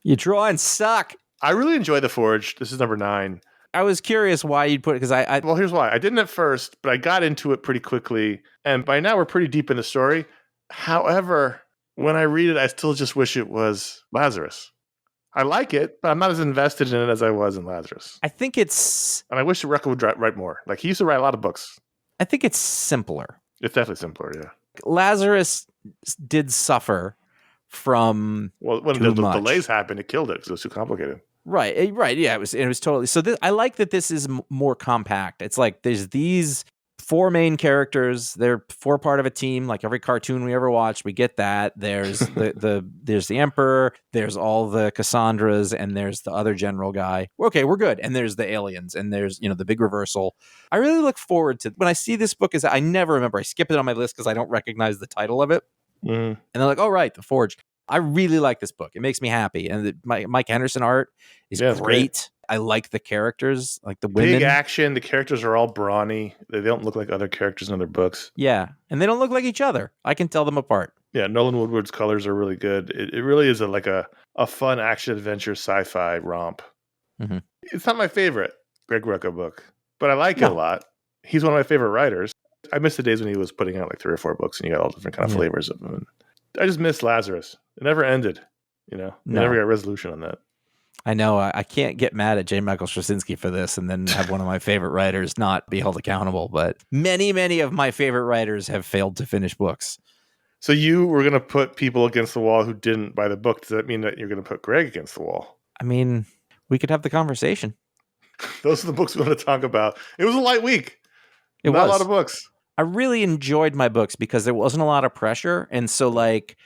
A: Your drawings suck.
B: I really enjoy The Forge. This is number 9.
A: I was curious why you'd put it, because
B: well, here's why. I didn't at first, but I got into it pretty quickly. And by now we're pretty deep in the story. However, when I read it, I still just wish it was Lazarus. I like it, but I'm not as invested in it as I was in Lazarus.
A: I think it's...
B: And I wish Rucka would write more. Like, he used to write a lot of books.
A: I think it's simpler.
B: It's definitely simpler, yeah.
A: Lazarus did suffer from
B: when the delays happened, it killed it because it was too complicated. Right,
A: yeah, it was totally. So I like that this is more compact. It's like there's these 4 main characters. They're 4 part of a team, like every cartoon we ever watched. We get that. There's there's the Emperor. There's all the Cassandras, and there's the other general guy. Okay, we're good. And there's the aliens, and there's, you know, the big reversal. I really look forward to when I see this book. I never remember. I skip it on my list because I don't recognize the title of it. And they're like, oh right, The Forge. I really like this book. It makes me happy. And Mike Henderson art is great. I like the characters, like the women.
B: Big action. The characters are all brawny. They don't look like other characters in other books.
A: Yeah. And they don't look like each other. I can tell them apart.
B: Yeah. Nolan Woodward's colors are really good. It really is a fun action adventure sci-fi romp. Mm-hmm. It's not my favorite Greg Rucka book, but I like it a lot. He's one of my favorite writers. I miss the days when he was putting out like 3 or 4 books and you got all different kind of flavors of them. I just miss Lazarus. It never ended, you know. Never got a resolution on that.
A: I know. I can't get mad at J. Michael Straczynski for this and then have one of my favorite writers not be held accountable. But many, many of my favorite writers have failed to finish books.
B: So you were going to put people against the wall who didn't buy the book. Does that mean that you're going to put Greg against the wall?
A: I mean, we could have the conversation.
B: Those are the books we want to talk about. It was a light week. Not a lot of books.
A: I really enjoyed my books because there wasn't a lot of pressure. And so, like,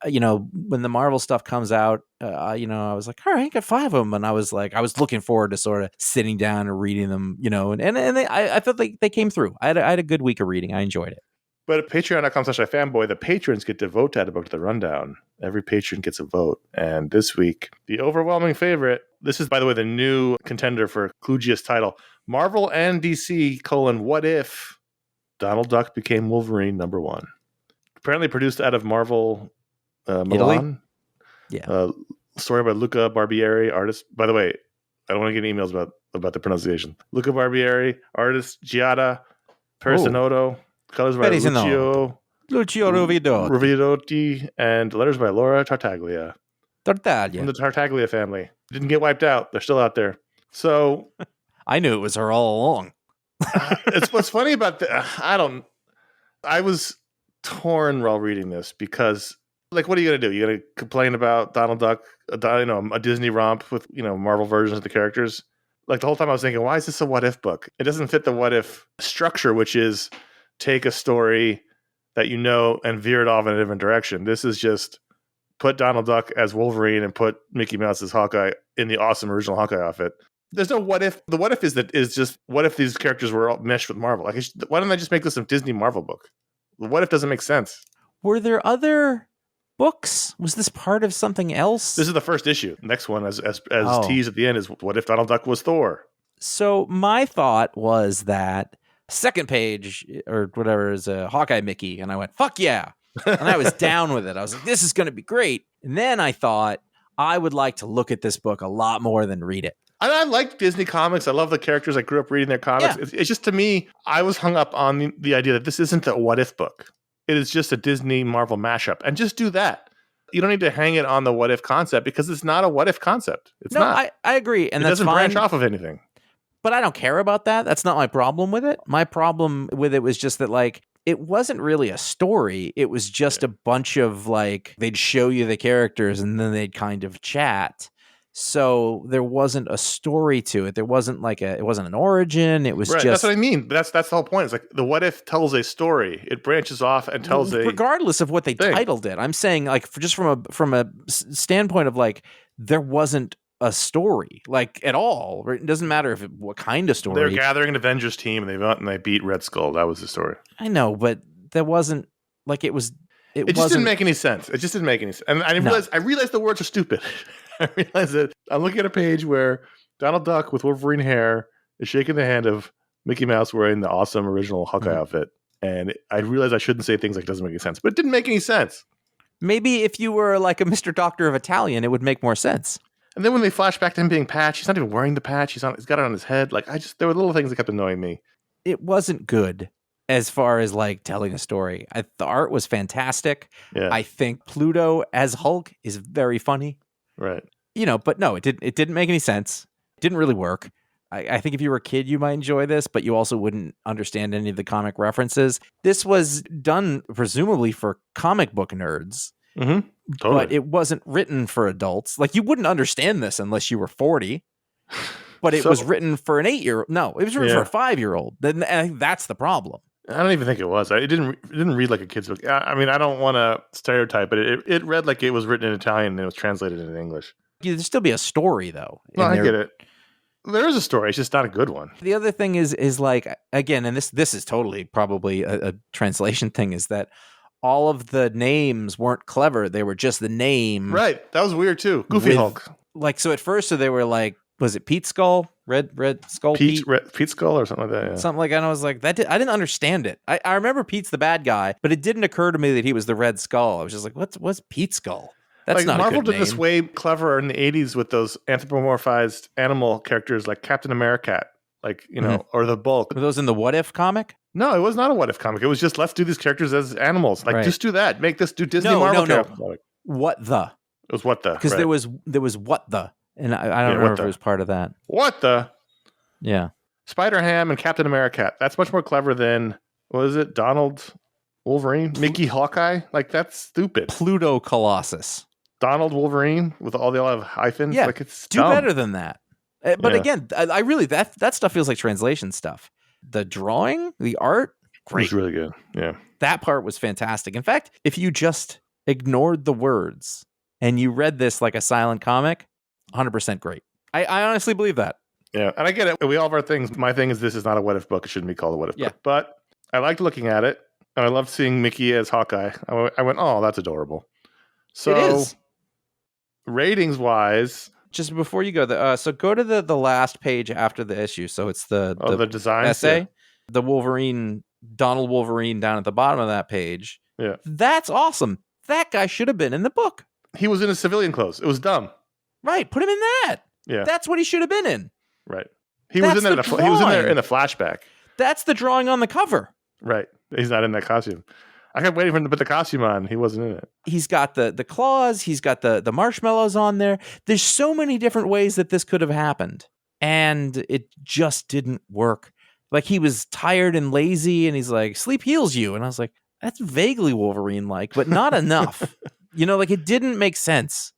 A: you know, when the Marvel stuff comes out, you know, I was like, all right, I got 5 of them. And I was like, I was looking forward to sort of sitting down and reading them, you know, and I felt like they came through. I had a good week of reading. I enjoyed it.
B: But at patreon.com/ifanboy, the patrons get to vote to add a book to the rundown. Every patron gets a vote. And this week, the overwhelming favorite, this is, by the way, the new contender for Clugiest title, Marvel and DC, what if Donald Duck became Wolverine #1? Apparently produced out of Marvel Milan.
A: Yeah.
B: Story by Luca Barbieri, artist. By the way, I don't want to get emails about the pronunciation. Luca Barbieri, artist Giada Persinotto, colors by
A: Lucio
B: Rovidotti, and letters by Laura Tartaglia. From the Tartaglia family. Didn't get wiped out. They're still out there. So
A: I knew it was her all along.
B: It's what's funny about I was torn while reading this because, like, what are you going to do? You're going to complain about Donald Duck, a Disney romp with, Marvel versions of the characters? Like, the whole time I was thinking, why is this a what if book? It doesn't fit the what if structure, which is take a story that and veer it off in a different direction. This is just put Donald Duck as Wolverine and put Mickey Mouse as Hawkeye in the awesome original Hawkeye outfit. There's no what if. The what if is just what if these characters were all meshed with Marvel? Like, why don't I just make this a Disney Marvel book? The what if doesn't make sense.
A: Were there other books? Was this part of something else?
B: This is the first issue. Next one, as teased at the end, is what if Donald Duck was Thor?
A: So my thought was that second page or whatever is a Hawkeye Mickey, and I went, fuck yeah. And I was down with it. I was like, this is going to be great. And then I thought I would like to look at this book a lot more than read it.
B: I like Disney comics. I love the characters. I grew up reading their comics. Yeah. It's just, to me, I was hung up on the idea that this isn't a what if book. It is just a Disney Marvel mashup. And just do that. You don't need to hang it on the what if concept because it's not a what if concept. It's not.
A: I agree. And
B: it
A: that's
B: doesn't
A: fine.
B: branch off of anything.
A: But I don't care about that. That's not my problem with it. My problem with it was just that, like, it wasn't really a story. It was just a bunch of, like, they'd show you the characters and then they'd kind of chat. So there wasn't a story to it. There wasn't it wasn't an origin. It was just.
B: That's what I mean. That's the whole point. It's like the what if tells a story. It branches off and tells
A: regardless of what they titled it. I'm saying, like, just from a standpoint of, like, there wasn't a story, like, at all. It doesn't matter what kind of story.
B: They're gathering an Avengers team and they went and they beat Red Skull. That was the story.
A: I know, but there wasn't, like, it was.
B: It just didn't make any sense. It just didn't make any sense. And I realized the words are stupid. I realized that I'm looking at a page where Donald Duck with Wolverine hair is shaking the hand of Mickey Mouse wearing the awesome original Hawkeye outfit. And I realized I shouldn't say things like it doesn't make any sense. But it didn't make any sense.
A: Maybe if you were like a Mr. Doctor of Italian, it would make more sense.
B: And then when they flash back to him being Patch, he's not even wearing the patch. He's got it on his head. Like, there were little things that kept annoying me.
A: It wasn't good as far as, like, telling a story. The art was fantastic.
B: Yeah.
A: I think Pluto as Hulk is very funny.
B: Right.
A: But no, it didn't make any sense. It didn't really work. I think if you were a kid, you might enjoy this, but you also wouldn't understand any of the comic references. This was done presumably for comic book nerds.
B: Mm-hmm. Totally.
A: But it wasn't written for adults. Like, you wouldn't understand this unless you were 40. But it was written for an 8-year-old. No, it was written for a 5-year-old. Then I think that's the problem.
B: I don't even think it was. It didn't read like a kid's book. I mean, I don't want to stereotype, but it read like it was written in Italian and it was translated into English.
A: There'd still be a story, though.
B: No, I get it. There is a story. It's just not a good one.
A: The other thing is like, again, and this is totally probably a translation thing, is that all of the names weren't clever. They were just the name.
B: Right. That was weird, too. Goofy Hulk.
A: Like, so at first, they were like, was it Pete Skull? Red Skull Pete?
B: Pete Skull or something like that, yeah.
A: Something like that. And I was like, I didn't understand it. I remember Pete's the bad guy, but it didn't occur to me that he was the Red Skull. I was just like, what's Pete Skull? That's
B: like,
A: not
B: Marvel
A: a good
B: did this way cleverer in the 80s with those anthropomorphized animal characters like Captain America, like, or the Bulk.
A: Were those in the What If comic?
B: No, it was not a What If comic. It was just, let's do these characters as animals. Like, just do that. Make this do Disney Marvel comic.
A: What the?
B: It was What the.
A: Because there was What the. And I don't remember if it was part of that.
B: What the?
A: Yeah.
B: Spider-Ham and Captain America. That's much more clever than, what is it? Donald Wolverine? Mickey Hawkeye? Like, that's stupid.
A: Pluto Colossus.
B: Donald Wolverine with all the hyphens?
A: Yeah,
B: like, it's
A: do
B: dumb.
A: better than that. But again, I really, that stuff feels like translation stuff. The drawing, the art, great.
B: It was really good. Yeah.
A: That part was fantastic. In fact, if you just ignored the words and you read this like a silent comic, 100% great. I honestly believe that.
B: Yeah, and I get it. We all have our things. My thing is, this is not a What If book. It shouldn't be called a What If book. But I liked looking at it, and I loved seeing Mickey as Hawkeye. I went, oh, that's adorable. So,
A: it is.
B: Ratings-wise,
A: Just before you go, so go to the last page after the issue. So it's the
B: design
A: essay,
B: yeah.
A: the Wolverine, Donald Wolverine down at the bottom of that page.
B: Yeah.
A: That's awesome. That guy should have been in the book.
B: He was in his civilian clothes. It was dumb.
A: Right. Put him in that.
B: Yeah.
A: That's what he should have been in.
B: Right. He was in there in a flashback.
A: That's the drawing on the cover.
B: Right. He's not in that costume. I kept waiting for him to put the costume on. He wasn't in it.
A: He's got the claws. He's got the marshmallows on there. There's so many different ways that this could have happened. And it just didn't work. Like, he was tired and lazy, and he's like, sleep heals you. And I was like, that's vaguely Wolverine-like, but not enough. Like, it didn't make sense.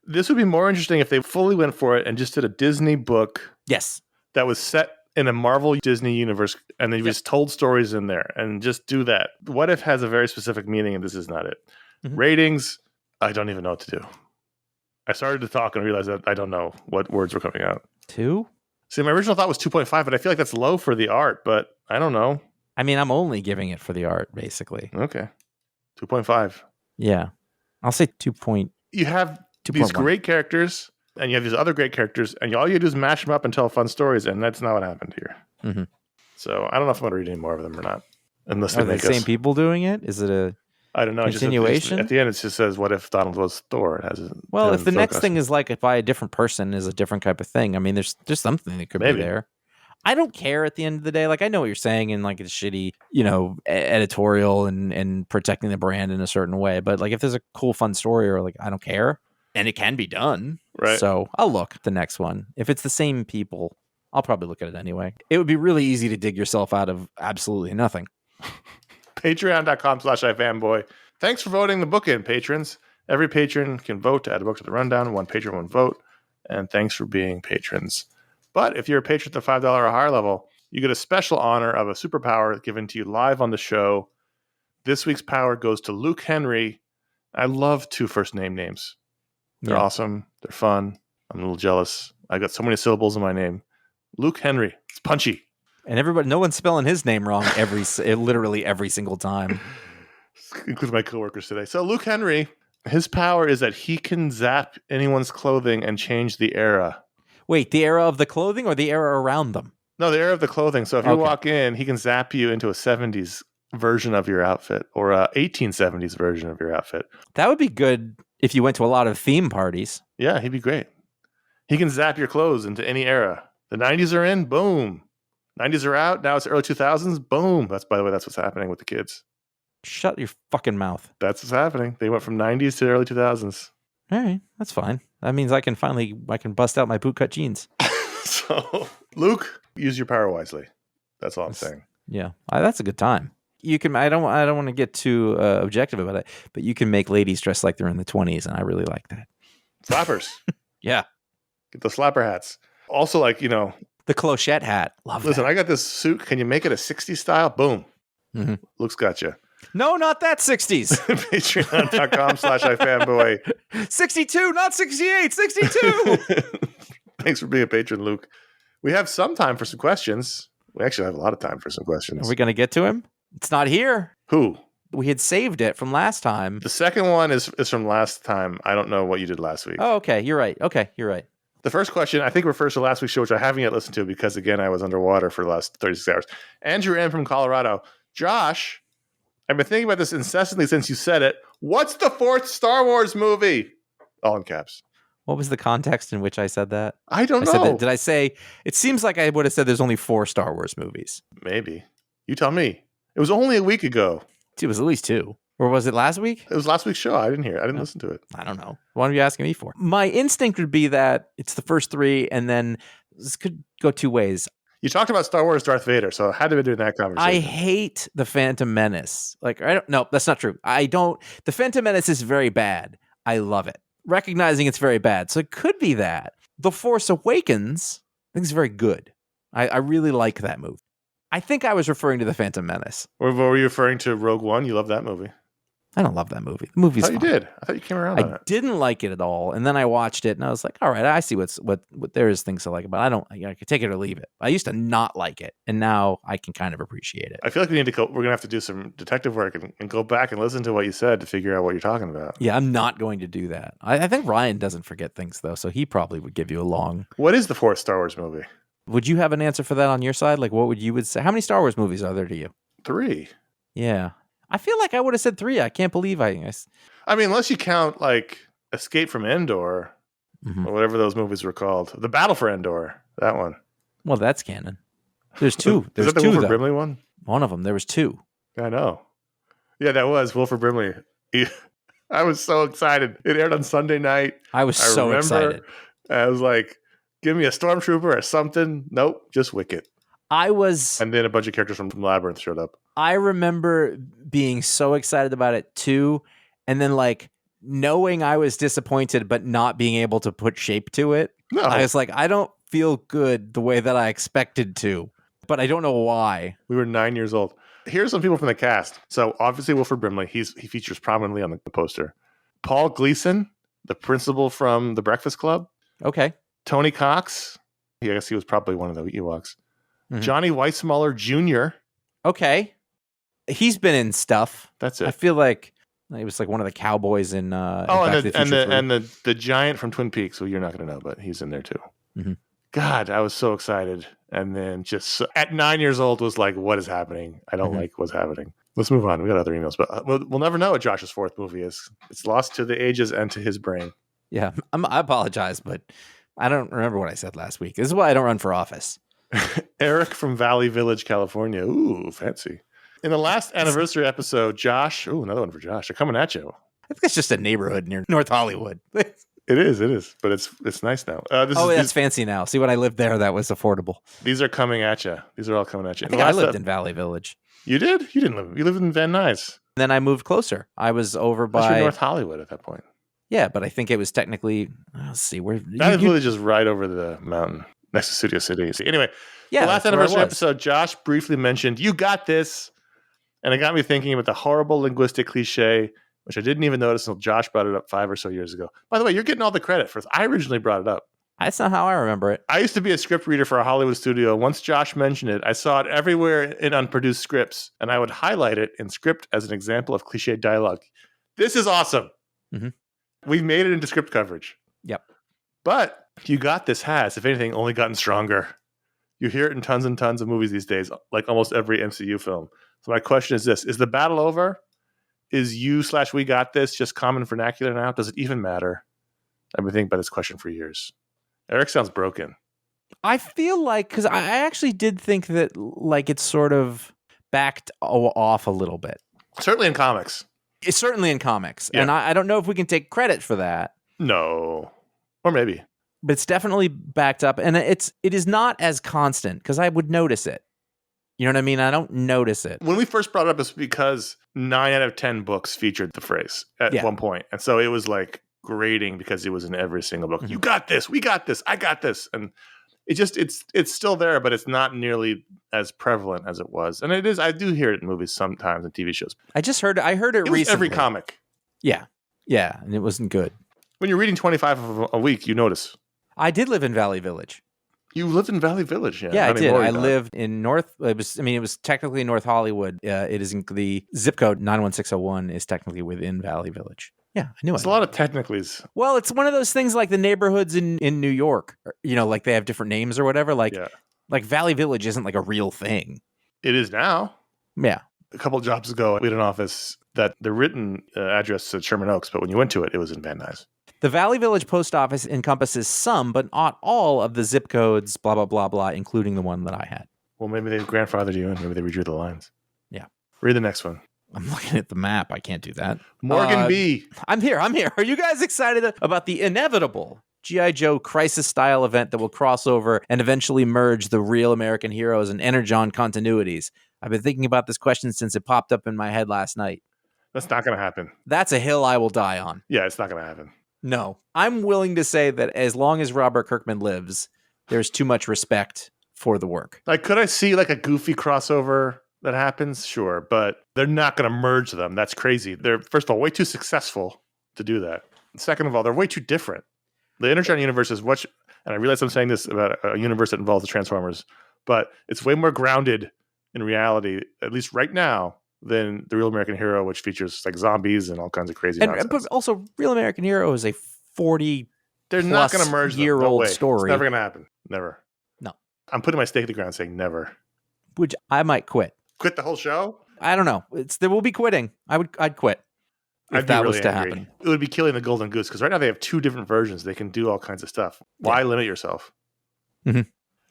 B: This would be more interesting if they fully went for it and just did a Disney book.
A: Yes.
B: That was set in a Marvel Disney universe, and they just told stories in there, and just do that. What if has a very specific meaning, and this is not it. Mm-hmm. Ratings, I don't even know what to do. I started to talk and realized that I don't know what words were coming out.
A: 2?
B: See, my original thought was 2.5, but I feel like that's low for the art, but I don't know.
A: I mean, I'm only giving it for the art, basically.
B: Okay. 2.5.
A: Yeah. I'll say 2.
B: You have these great characters, and you have these other great characters, and all you do is mash them up and tell fun stories, and that's not what happened here.
A: Mm-hmm.
B: So I don't know if I'm going to read any more of them or not. Unless
A: Are they the same people doing it? Is it a
B: I don't know.
A: continuation?
B: At the end, it just says, what if Donald was Thor? It has
A: if the next thing is like by a different person is a different type of thing. I mean, there's something that could be there. I don't care at the end of the day. Like, I know what you're saying, and like, it's shitty, editorial and protecting the brand in a certain way. But like, if there's a cool, fun story, or like, I don't care, and it can be done.
B: Right.
A: So I'll look at the next one. If it's the same people, I'll probably look at it anyway. It would be really easy to dig yourself out of absolutely nothing.
B: Patreon.com/iFanboy. Thanks for voting the book in, patrons. Every patron can vote to add a book to the rundown. One patron, one vote. And thanks for being patrons. But if you're a patron at the $5 or higher level, you get a special honor of a superpower given to you live on the show. This week's power goes to Luke Henry. I love 2 first name names. They're awesome. They're fun. I'm a little jealous. I got so many syllables in my name. Luke Henry. It's punchy.
A: And no one's spelling his name wrong literally every single time.
B: Including my coworkers today. So Luke Henry, his power is that he can zap anyone's clothing and change the era.
A: Wait, the era of the clothing or the era around them?
B: No, the era of the clothing. So if you walk in, he can zap you into a 70s version of your outfit or a 1870s version of your outfit.
A: That would be good if you went to a lot of theme parties.
B: Yeah, he'd be great. He can zap your clothes into any era. The 90s are in, boom. 90s are out, now it's early 2000s, boom. By the way, that's what's happening with the kids.
A: Shut your fucking mouth.
B: That's what's happening. They went from 90s to early 2000s.
A: All right, that's fine. That means I can bust out my bootcut jeans.
B: So, Luke, use your power wisely. That's all I'm saying.
A: Yeah, that's a good time. You can. I don't want to get too objective about it, but you can make ladies dress like they're in the 20s, and I really like that.
B: Slappers.
A: Yeah.
B: Get the slapper hats. Also,
A: the clochette hat.
B: Listen, I got this suit. Can you make it a 60s style? Boom.
A: Mm-hmm.
B: Luke's got you.
A: No, not that 60s.
B: Patreon.com/iFanboy.
A: 62, not 68, 62.
B: Thanks for being a patron, Luke. We have some time for some questions. We actually have a lot of time for some questions.
A: Are we going to get to him? It's not here.
B: Who?
A: We had saved it from last time.
B: The second one is from last time. I don't know what you did last week.
A: Oh, okay. You're right.
B: The first question, I think, refers to last week's show, which I haven't yet listened to because, again, I was underwater for the last 36 hours. Andrew M. from Colorado. Josh, I've been thinking about this incessantly since you said it. What's the 4th Star Wars movie? All in caps.
A: What was the context in which I said that?
B: I don't know.
A: Did I say, it seems like I would have said there's only 4 Star Wars movies.
B: Maybe. You tell me. It was only a week ago.
A: It was at least 2. Or was it last week?
B: It was last week's show. I didn't hear it. I didn't listen to it.
A: I don't know. What are you asking me for? My instinct would be that it's the first 3, and then this could go 2 ways.
B: You talked about Star Wars Darth Vader, so I had to be doing that conversation.
A: I hate the Phantom Menace. No, that's not true. The Phantom Menace is very bad. I love it. Recognizing it's very bad. So it could be that. The Force Awakens, I think, is very good. I really like that movie. I think I was referring to the Phantom Menace.
B: Or were you referring to Rogue One? You love that movie.
A: I don't love that movie. The movie's
B: I thought
A: fine.
B: you did. I thought you came around on
A: I
B: it.
A: didn't like it at all, and then I watched it, and I was like, "All right, I see what there is things to like about. I don't. I could take it or leave it. I used to not like it, and now I can kind of appreciate it.
B: I feel like we need to go. We're gonna have to do some detective work and go back and listen to what you said to figure out what you're talking about.
A: Yeah, I'm not going to do that. I think Ryan doesn't forget things though, so he probably would give you a long.
B: What is the fourth Star Wars movie?
A: Would you have an answer for that on your side? Like, what would you would say? How many Star Wars movies are there to you?
B: 3.
A: Yeah, I feel like I would have said 3. I can't believe I
B: I mean, unless you count like Escape from Endor or whatever those movies were called, The Battle for Endor. That one.
A: Well, that's canon. There's 2. There's
B: is that the
A: 2
B: Wilford
A: though.
B: Brimley one?
A: One of them. There was 2.
B: I know. Yeah, that was Wilford Brimley. I was so excited. It aired on Sunday night.
A: I was so excited.
B: I was like, give me a stormtrooper or something. Nope, just Wicket. And then a bunch of characters from Labyrinth showed up.
A: I remember being so excited about it too, and then like knowing I was disappointed but not being able to put shape to it.
B: No.
A: I was like, I don't feel good the way that I expected to, but I don't know why.
B: We were 9 years old. Here's some people from the cast. So obviously Wilford Brimley, he features prominently on the poster. Paul Gleason, the principal from The Breakfast Club.
A: Okay.
B: Tony Cox. I guess he was probably one of the Ewoks. Mm-hmm. Johnny Weissmuller Jr.
A: Okay. He's been in stuff.
B: That's it.
A: I feel like he was like one of the cowboys in
B: the giant from Twin Peaks, who you're not going to know, but he's in there too.
A: Mm-hmm.
B: God, I was so excited. And then just at 9 years old was like, what is happening? I don't like what's happening. Let's move on. We got other emails, but we'll never know what Josh's 4th movie is. It's lost to the ages and to his brain.
A: Yeah, I apologize, but I don't remember what I said last week. This is why I don't run for office.
B: Eric from Valley Village, California. Ooh, fancy. In the last anniversary episode, Josh, another one for Josh. They're coming at you.
A: I think it's just a neighborhood near North Hollywood.
B: It is, but it's nice now.
A: That's fancy now. See, when I lived there, that was affordable.
B: These are coming at you. These are all coming at you.
A: I think I lived in Valley Village.
B: You did? You didn't live. You lived in Van Nuys.
A: Then I moved closer. I was over by
B: North Hollywood at that point.
A: Yeah, but I think it was technically. Let's see where
B: Valley Village is right over the mountain next to Studio City. Anyway,
A: yeah.
B: The last anniversary episode, Josh briefly mentioned "You got this," and it got me thinking about the horrible linguistic cliche, which I didn't even notice until Josh brought it up 5 or so years ago. By the way, you're getting all the credit for this. I originally brought it up.
A: That's not how I remember it.
B: I used to be a script reader for a Hollywood studio. Once Josh mentioned it, I saw it everywhere in unproduced scripts, and I would highlight it in script as an example of cliche dialogue. This is awesome.
A: Mm-hmm.
B: We've made it into script coverage.
A: Yep.
B: But You Got This has, if anything, only gotten stronger. You hear it in tons and tons of movies these days, like almost every MCU film. So my question is this: is the battle over? Is you/we got this just common vernacular now? Does it even matter? I've been thinking about this question for years. Eric sounds broken.
A: I feel like, because I actually did think that like it's sort of backed off a little bit.
B: Certainly in comics.
A: It's certainly in comics.
B: Yeah.
A: And I don't know if we can take credit for that.
B: No. Or maybe.
A: But it's definitely backed up. And it is not as constant, because I would notice it. You know what I mean? I don't notice it.
B: When we first brought it up, it's because 9 out of 10 books featured the phrase at one point. And so it was like grating because it was in every single book. Mm-hmm. You got this. We got this. I got this. And it's still there, but it's not nearly as prevalent as it was. And it is. I do hear it in movies sometimes and TV shows.
A: I heard it recently.
B: Every comic.
A: Yeah. Yeah. And it wasn't good.
B: When you're reading 25 of a week, you notice.
A: I did live in Valley Village.
B: You lived in Valley Village, yeah.
A: Yeah, I did. I lived in North. It was technically North Hollywood. It is in the zip code 91601 is technically within Valley Village. Yeah, I knew it.
B: It's a lot of technicallys.
A: Well, it's one of those things like the neighborhoods in New York. You know, like they have different names or whatever. Like Valley Village isn't like a real thing.
B: It is now.
A: Yeah.
B: A couple of jobs ago, we had an office that the written address said Sherman Oaks, but when you went to it, it was in Van Nuys.
A: The Valley Village post office encompasses some, but not all, of the zip codes, blah, blah, blah, blah, including the one that I had.
B: Well, maybe they grandfathered you in. Maybe they redrew the lines.
A: Yeah.
B: Read the next one.
A: I'm looking at the map. I can't do that.
B: Morgan B.
A: I'm here. Are you guys excited about the inevitable G.I. Joe crisis-style event that will cross over and eventually merge the real American heroes and Energon continuities? I've been thinking about this question since it popped up in my head last night.
B: That's not going to happen.
A: That's a hill I will die on.
B: Yeah, it's not going to happen.
A: No. I'm willing to say that as long as Robert Kirkman lives, there's too much respect for the work.
B: Like, could I see like a goofy crossover that happens, sure, but they're not going to merge them. That's crazy. They're, first of all, way too successful to do that. Second of all, they're way too different. The Energon universe is much, and I realize I'm saying this about a universe that involves the Transformers, but it's way more grounded in reality, at least right now, than the Real American Hero, which features like zombies and all kinds of crazy nonsense.
A: But also, Real American Hero is a 40
B: They're not going to merge
A: year
B: them. No
A: old
B: way.
A: story.
B: It's never going to happen. Never.
A: No.
B: I'm putting my stake in the ground saying never.
A: Which I might quit.
B: Quit the whole show?
A: I don't know. There will be quitting. I'd quit if that was to happen.
B: It would be killing the golden goose because right now they have 2 different versions. They can do all kinds of stuff. Why limit yourself?
A: Mm-hmm.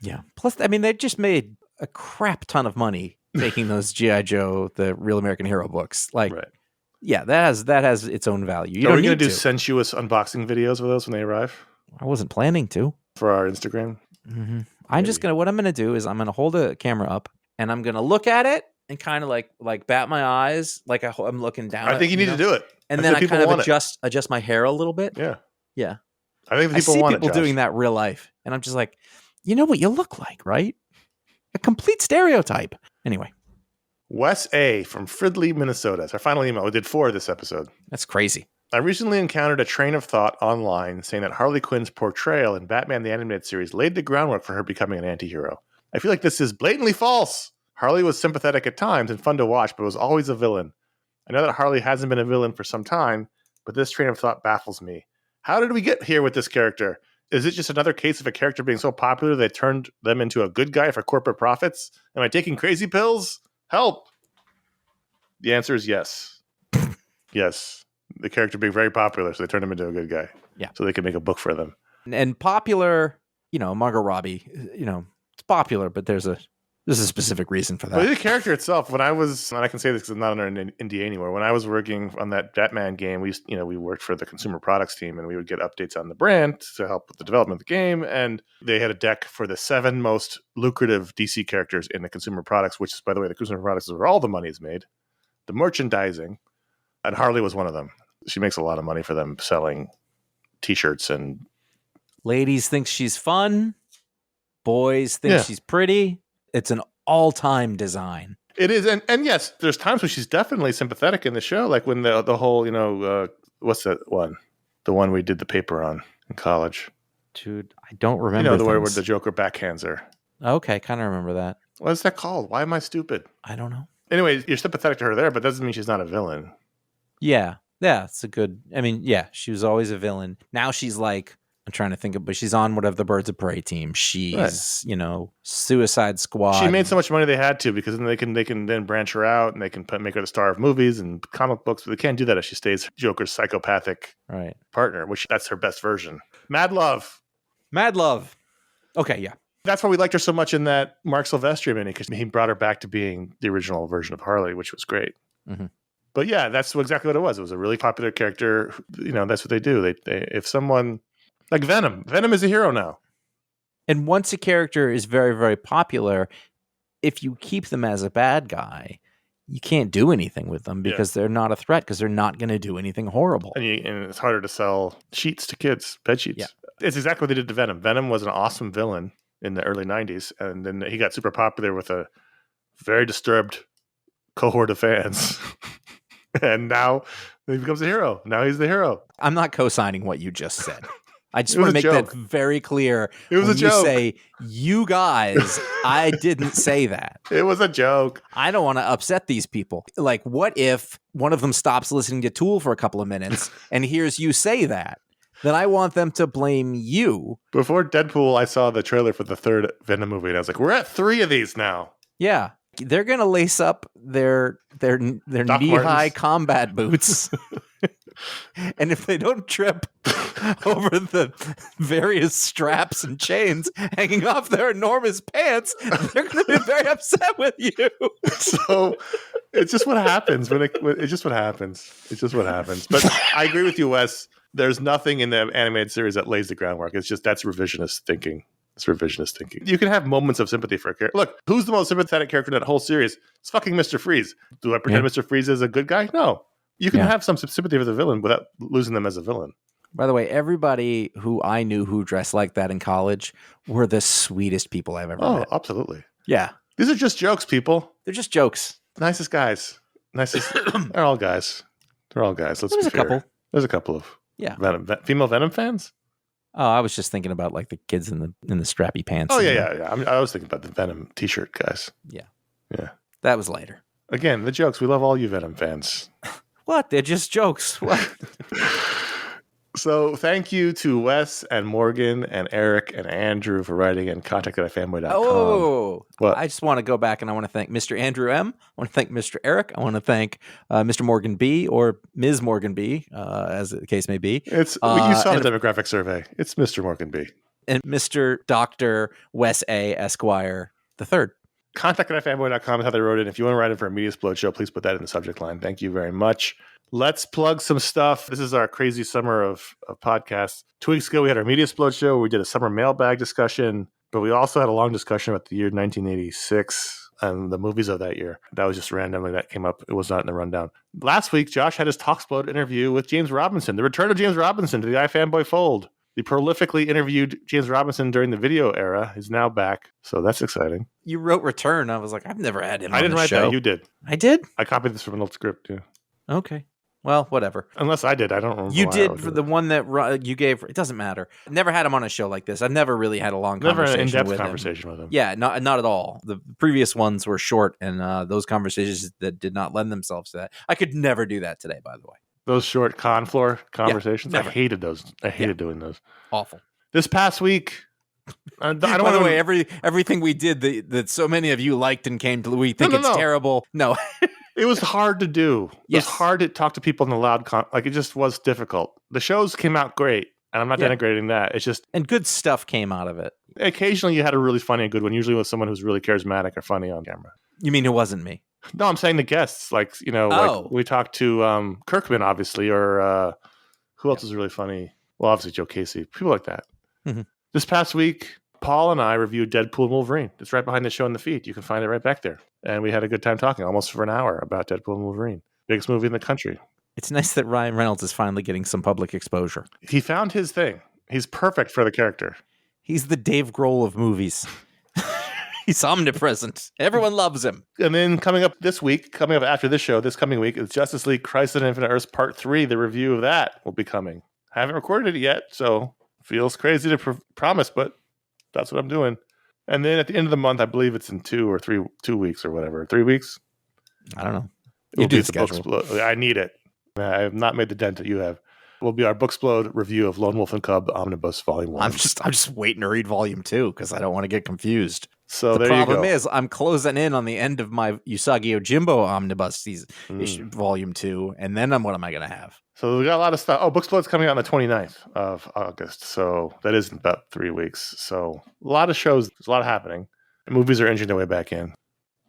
A: Yeah. Plus, I mean, they just made a crap ton of money making those G.I. Joe, the Real American Hero books. Like,
B: right.
A: Yeah, that has its own value.
B: Are we going to do sensuous unboxing videos of those when they arrive?
A: I wasn't planning to.
B: For our Instagram?
A: Mm-hmm. What I'm going to do is I'm going to hold a camera up and I'm going to look at it and kind of like bat my eyes like I'm looking down.
B: I think you need to do it.
A: And then I kind of adjust my hair a little bit.
B: Yeah.
A: Yeah.
B: I think people want it,
A: people doing that real life. And I'm just like, you know what you look like, right? A complete stereotype. Anyway.
B: Wes A from Fridley, Minnesota. It's our final email. We did 4 this episode.
A: That's crazy.
B: I recently encountered a train of thought online saying that Harley Quinn's portrayal in Batman the Animated Series laid the groundwork for her becoming an anti-hero. I feel like this is blatantly false. Harley was sympathetic at times and fun to watch, but was always a villain. I know that Harley hasn't been a villain for some time, but this train of thought baffles me. How did we get here with this character? Is it just another case of a character being so popular they turned them into a good guy for corporate profits? Am I taking crazy pills? Help! The answer is yes. Yes. The character being very popular, so they turned him into a good guy.
A: Yeah.
B: So they can make a book for them.
A: And popular, Margot Robbie, it's popular, but there's a specific reason for that.
B: Well, the character itself, and I can say this because I'm not under an NDA anymore. When I was working on that Batman game, we worked for the consumer products team, and we would get updates on the brand to help with the development of the game. And they had a deck for the 7 most lucrative DC characters in the consumer products, which is, by the way, the consumer products is where all the money is made. The merchandising, and Harley was one of them. She makes a lot of money for them selling T-shirts and.
A: Ladies think she's fun. Boys think she's pretty. It's an all-time design.
B: It is, and yes, there's times when she's definitely sympathetic in the show, like when the whole, what's that one? The one we did the paper on in college.
A: Dude, I don't remember.
B: The where the Joker backhands her.
A: Okay, kind of remember that.
B: What is that called? Why am I stupid?
A: I don't know.
B: Anyway, you're sympathetic to her there, but that doesn't mean she's not a villain.
A: Yeah, it's a good. I mean, yeah, she was always a villain. Now she's like. I'm trying to think of, but she's on whatever the Birds of Prey team. She's, Suicide Squad.
B: She made so much money they had to because then they can then branch her out and they can make her the star of movies and comic books, but they can't do that if she stays Joker's psychopathic partner, which that's her best version. Mad Love. Okay, yeah. That's why we liked her so much in that Mark Silvestri mini because he brought her back to being the original version of Harley, which was great. Mm-hmm. But yeah, that's exactly what it was. It was a really popular character. That's what they do. They if someone. Like Venom. Venom is a hero now.
A: And once a character is very, very popular, if you keep them as a bad guy, you can't do anything with them because they're not a threat because they're not going to do anything horrible.
B: And it's harder to sell sheets to kids, bed sheets. Yeah. It's exactly what they did to Venom. Venom was an awesome villain in the early 90s, and then he got super popular with a very disturbed cohort of fans. And now he becomes a hero. Now he's the hero.
A: I'm not co-signing what you just said. I just want to make that very clear.
B: It was
A: when
B: a joke.
A: You say, you guys, I didn't say that.
B: It was a joke.
A: I don't want to upset these people. Like, what if one of them stops listening to Tool for a couple of minutes and hears you say that? Then I want them to blame you.
B: Before Deadpool, I saw the trailer for the 3rd Venom movie, and I was like, we're at 3 of these now.
A: Yeah. They're going to lace up their knee-high combat boots. And if they don't trip over the various straps and chains hanging off their enormous pants, they're going to be very upset with you.
B: So it's just what happens. It's just what happens. It's just what happens. But I agree with you, Wes. There's nothing in the animated series that lays the groundwork. It's just that's revisionist thinking. It's revisionist thinking. You can have moments of sympathy for a character. Look, who's the most sympathetic character in that whole series? It's fucking Mr. Freeze. Do I pretend Mr. Freeze is a good guy? No. You can have some sympathy for the villain without losing them as a villain.
A: By the way, everybody who I knew who dressed like that in college were the sweetest people I've ever met.
B: Oh, absolutely.
A: Yeah.
B: These are just jokes, people.
A: They're just jokes.
B: Nicest guys. They're all guys. They're all guys. Let's be fair. There's a couple of female Venom fans.
A: Oh, I was just thinking about like the kids in the strappy pants.
B: Oh yeah. I was thinking about the Venom T-shirt guys.
A: Yeah.
B: That
A: was later.
B: Again, the jokes. We love all you Venom fans.
A: What? They're just jokes. What?
B: So thank you to Wes and Morgan and Eric and Andrew for writing and contact@ifanboy.com.
A: Oh,
B: what?
A: I just want to go back and I want to thank Mr. Andrew M. I want to thank Mr. Eric. I want to thank Mr. Morgan B. or Ms. Morgan B. As the case may be.
B: You saw the demographic survey. It's Mr. Morgan B.
A: And Mr. Dr. Wes A. Esquire the third.
B: Contact@ifanboy.com is how they wrote it. If you want to write it for a Media Explode show, please put that in the subject line. Thank you very much. Let's plug some stuff. This is our crazy summer of podcasts. 2 weeks ago, we had our Media Explode show where we did a summer mailbag discussion, but we also had a long discussion about the year 1986 and the movies of that year. That was just randomly that came up. It was not in the rundown. Last week, Josh had his Talksplode interview with James Robinson, the return of James Robinson to the iFanboy fold. The prolifically interviewed James Robinson during the video era is now back, so that's exciting.
A: You wrote return. I was like, I've never had him on the show.
B: I didn't write that. You did.
A: I did?
B: I copied this from an old script, too.
A: Okay. Well, whatever.
B: Unless I did. I don't remember.
A: You did for the one that you gave. It doesn't matter. Never had him on a show like this. I've never really had a long conversation with him.
B: Never an in-depth conversation with him.
A: Yeah, not at all. The previous ones were short, and those conversations that did not lend themselves to that. I could never do that today, by the way.
B: Those short con floor conversations?
A: Yeah,
B: I hated those. I hated doing those.
A: Awful.
B: This past week, I don't
A: By the way, everything we did that so many of you liked and came to, we think it's terrible. No.
B: It was hard to do. It
A: Yes.
B: was hard to talk to people in the loud it just was difficult. The shows came out great, and I'm not denigrating that. It's just...
A: And good stuff came out of it.
B: Occasionally you had a really funny and good one, usually with someone who's really charismatic or funny on camera.
A: You mean it wasn't me?
B: No, I'm saying the guests. Like we talked to Kirkman, obviously, or who else is really funny? Well, obviously Joe Casey. People like that.
A: Mm-hmm.
B: This past week, Paul and I reviewed Deadpool and Wolverine. It's right behind the show in the feed. You can find it right back there. And we had a good time talking, almost for an hour, about Deadpool and Wolverine. Biggest movie in the country.
A: It's nice that Ryan Reynolds is finally getting some public exposure.
B: He found his thing. He's perfect for the character.
A: He's the Dave Grohl of movies. He's omnipresent. Everyone loves him.
B: And then coming up after this show, this coming week, is Justice League Crisis on Infinite Earths Part 3. The review of that will be coming. Haven't recorded it yet, so feels crazy to promise, but that's what I'm doing. And then at the end of the month, I believe it's in 2 weeks or whatever. 3 weeks?
A: I don't know.
B: You do the Booksplode. I need it. I have not made the dent that you have. Will be our Booksplode review of Lone Wolf and Cub Omnibus Volume 1.
A: I'm just waiting to read Volume 2 because I don't want to get confused.
B: So
A: the problem is I'm closing in on the end of my Usagi Yojimbo Omnibus Volume 2, and then what am I going to have?
B: So we got a lot of stuff. Oh, Booksplode's coming out on the 29th of August, so that is in about 3 weeks. So a lot of shows, there's a lot happening. And movies are inching their way back in.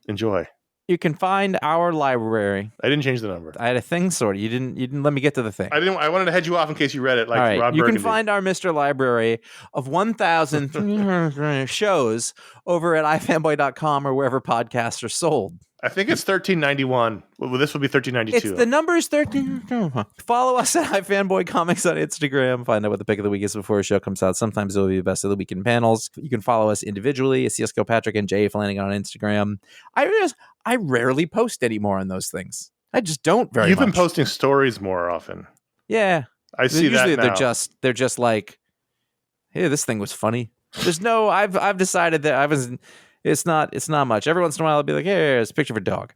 B: Enjoy.
A: You can find our library.
B: I didn't change the number.
A: I had a thing sorted. You didn't let me get to the thing.
B: I wanted to head you off in case you read it. Like
A: all right.
B: Ron
A: You
B: Burgundy.
A: can find our Mr. Library of 1,000 shows over at ifanboy.com or wherever podcasts are sold.
B: I think it's 1391. Well, this will be 1392.
A: The number is 13. Follow us at iFanboy Comics on Instagram. Find out what the pick of the week is before a show comes out. Sometimes it'll be the best of the weekend panels. You can follow us individually at CS Kilpatrick and J Flanagan on Instagram. I rarely post anymore on those things. I just don't very much.
B: You've been posting stories more often.
A: Yeah.
B: I see that now.
A: Usually they're just like, hey, this thing was funny. There's no, I've decided that it's not much. Every once in a while I'll be like, hey, here's a picture of a dog.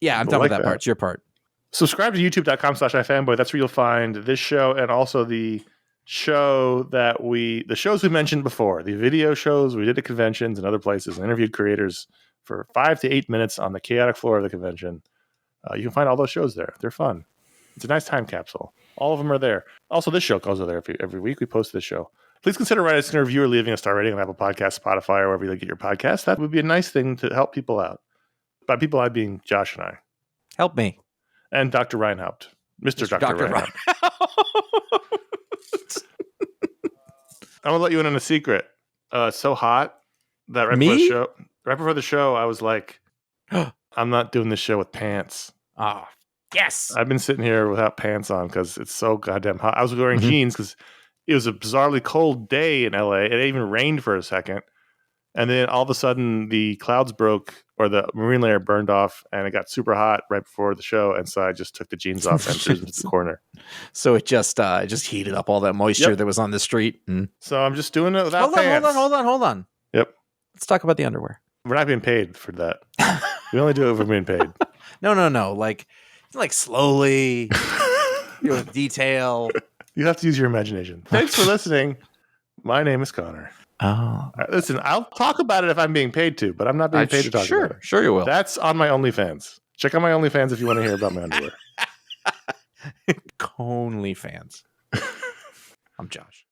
A: Yeah, I'm done with that part. It's your part.
B: Subscribe to youtube.com/ifanboy. That's where you'll find this show and also the shows we mentioned before, the video shows we did at conventions and other places and interviewed creators for 5 to 8 minutes on the chaotic floor of the convention. You can find all those shows there. They're fun. It's a nice time capsule. All of them are there. Also, this show goes there every week. We post this show. Please consider writing us a review or leaving a star rating on Apple Podcasts, Spotify, or wherever you get your podcasts. That would be a nice thing to help people out. By people, I being Josh and I.
A: Help me.
B: And Dr. Reinhaupt. Mr. Dr. Reinhaupt. I'm going to let you in on a secret. It's so hot that right before the show, I was like, I'm not doing this show with pants.
A: Oh, yes.
B: I've been sitting here without pants on because it's so goddamn hot. I was wearing jeans because it was a bizarrely cold day in LA. It even rained for a second. And then all of a sudden the clouds broke or the marine layer burned off and it got super hot right before the show. And so I just took the jeans off and threw them to the corner.
A: So it just heated up all that moisture that was on the street. And...
B: So I'm just doing it without pants.
A: Hold on.
B: Yep.
A: Let's talk about the underwear.
B: We're not being paid for that. We only do it if we're being paid.
A: No. Like slowly, with detail.
B: You have to use your imagination. Thanks for listening. My name is Conor.
A: Oh.
B: Listen, I'll talk about it if I'm being paid to, but I'm not being paid to talk about it.
A: Sure you will.
B: That's on my OnlyFans. Check out my OnlyFans if you want to hear about my underwear.
A: OnlyFans. I'm Josh.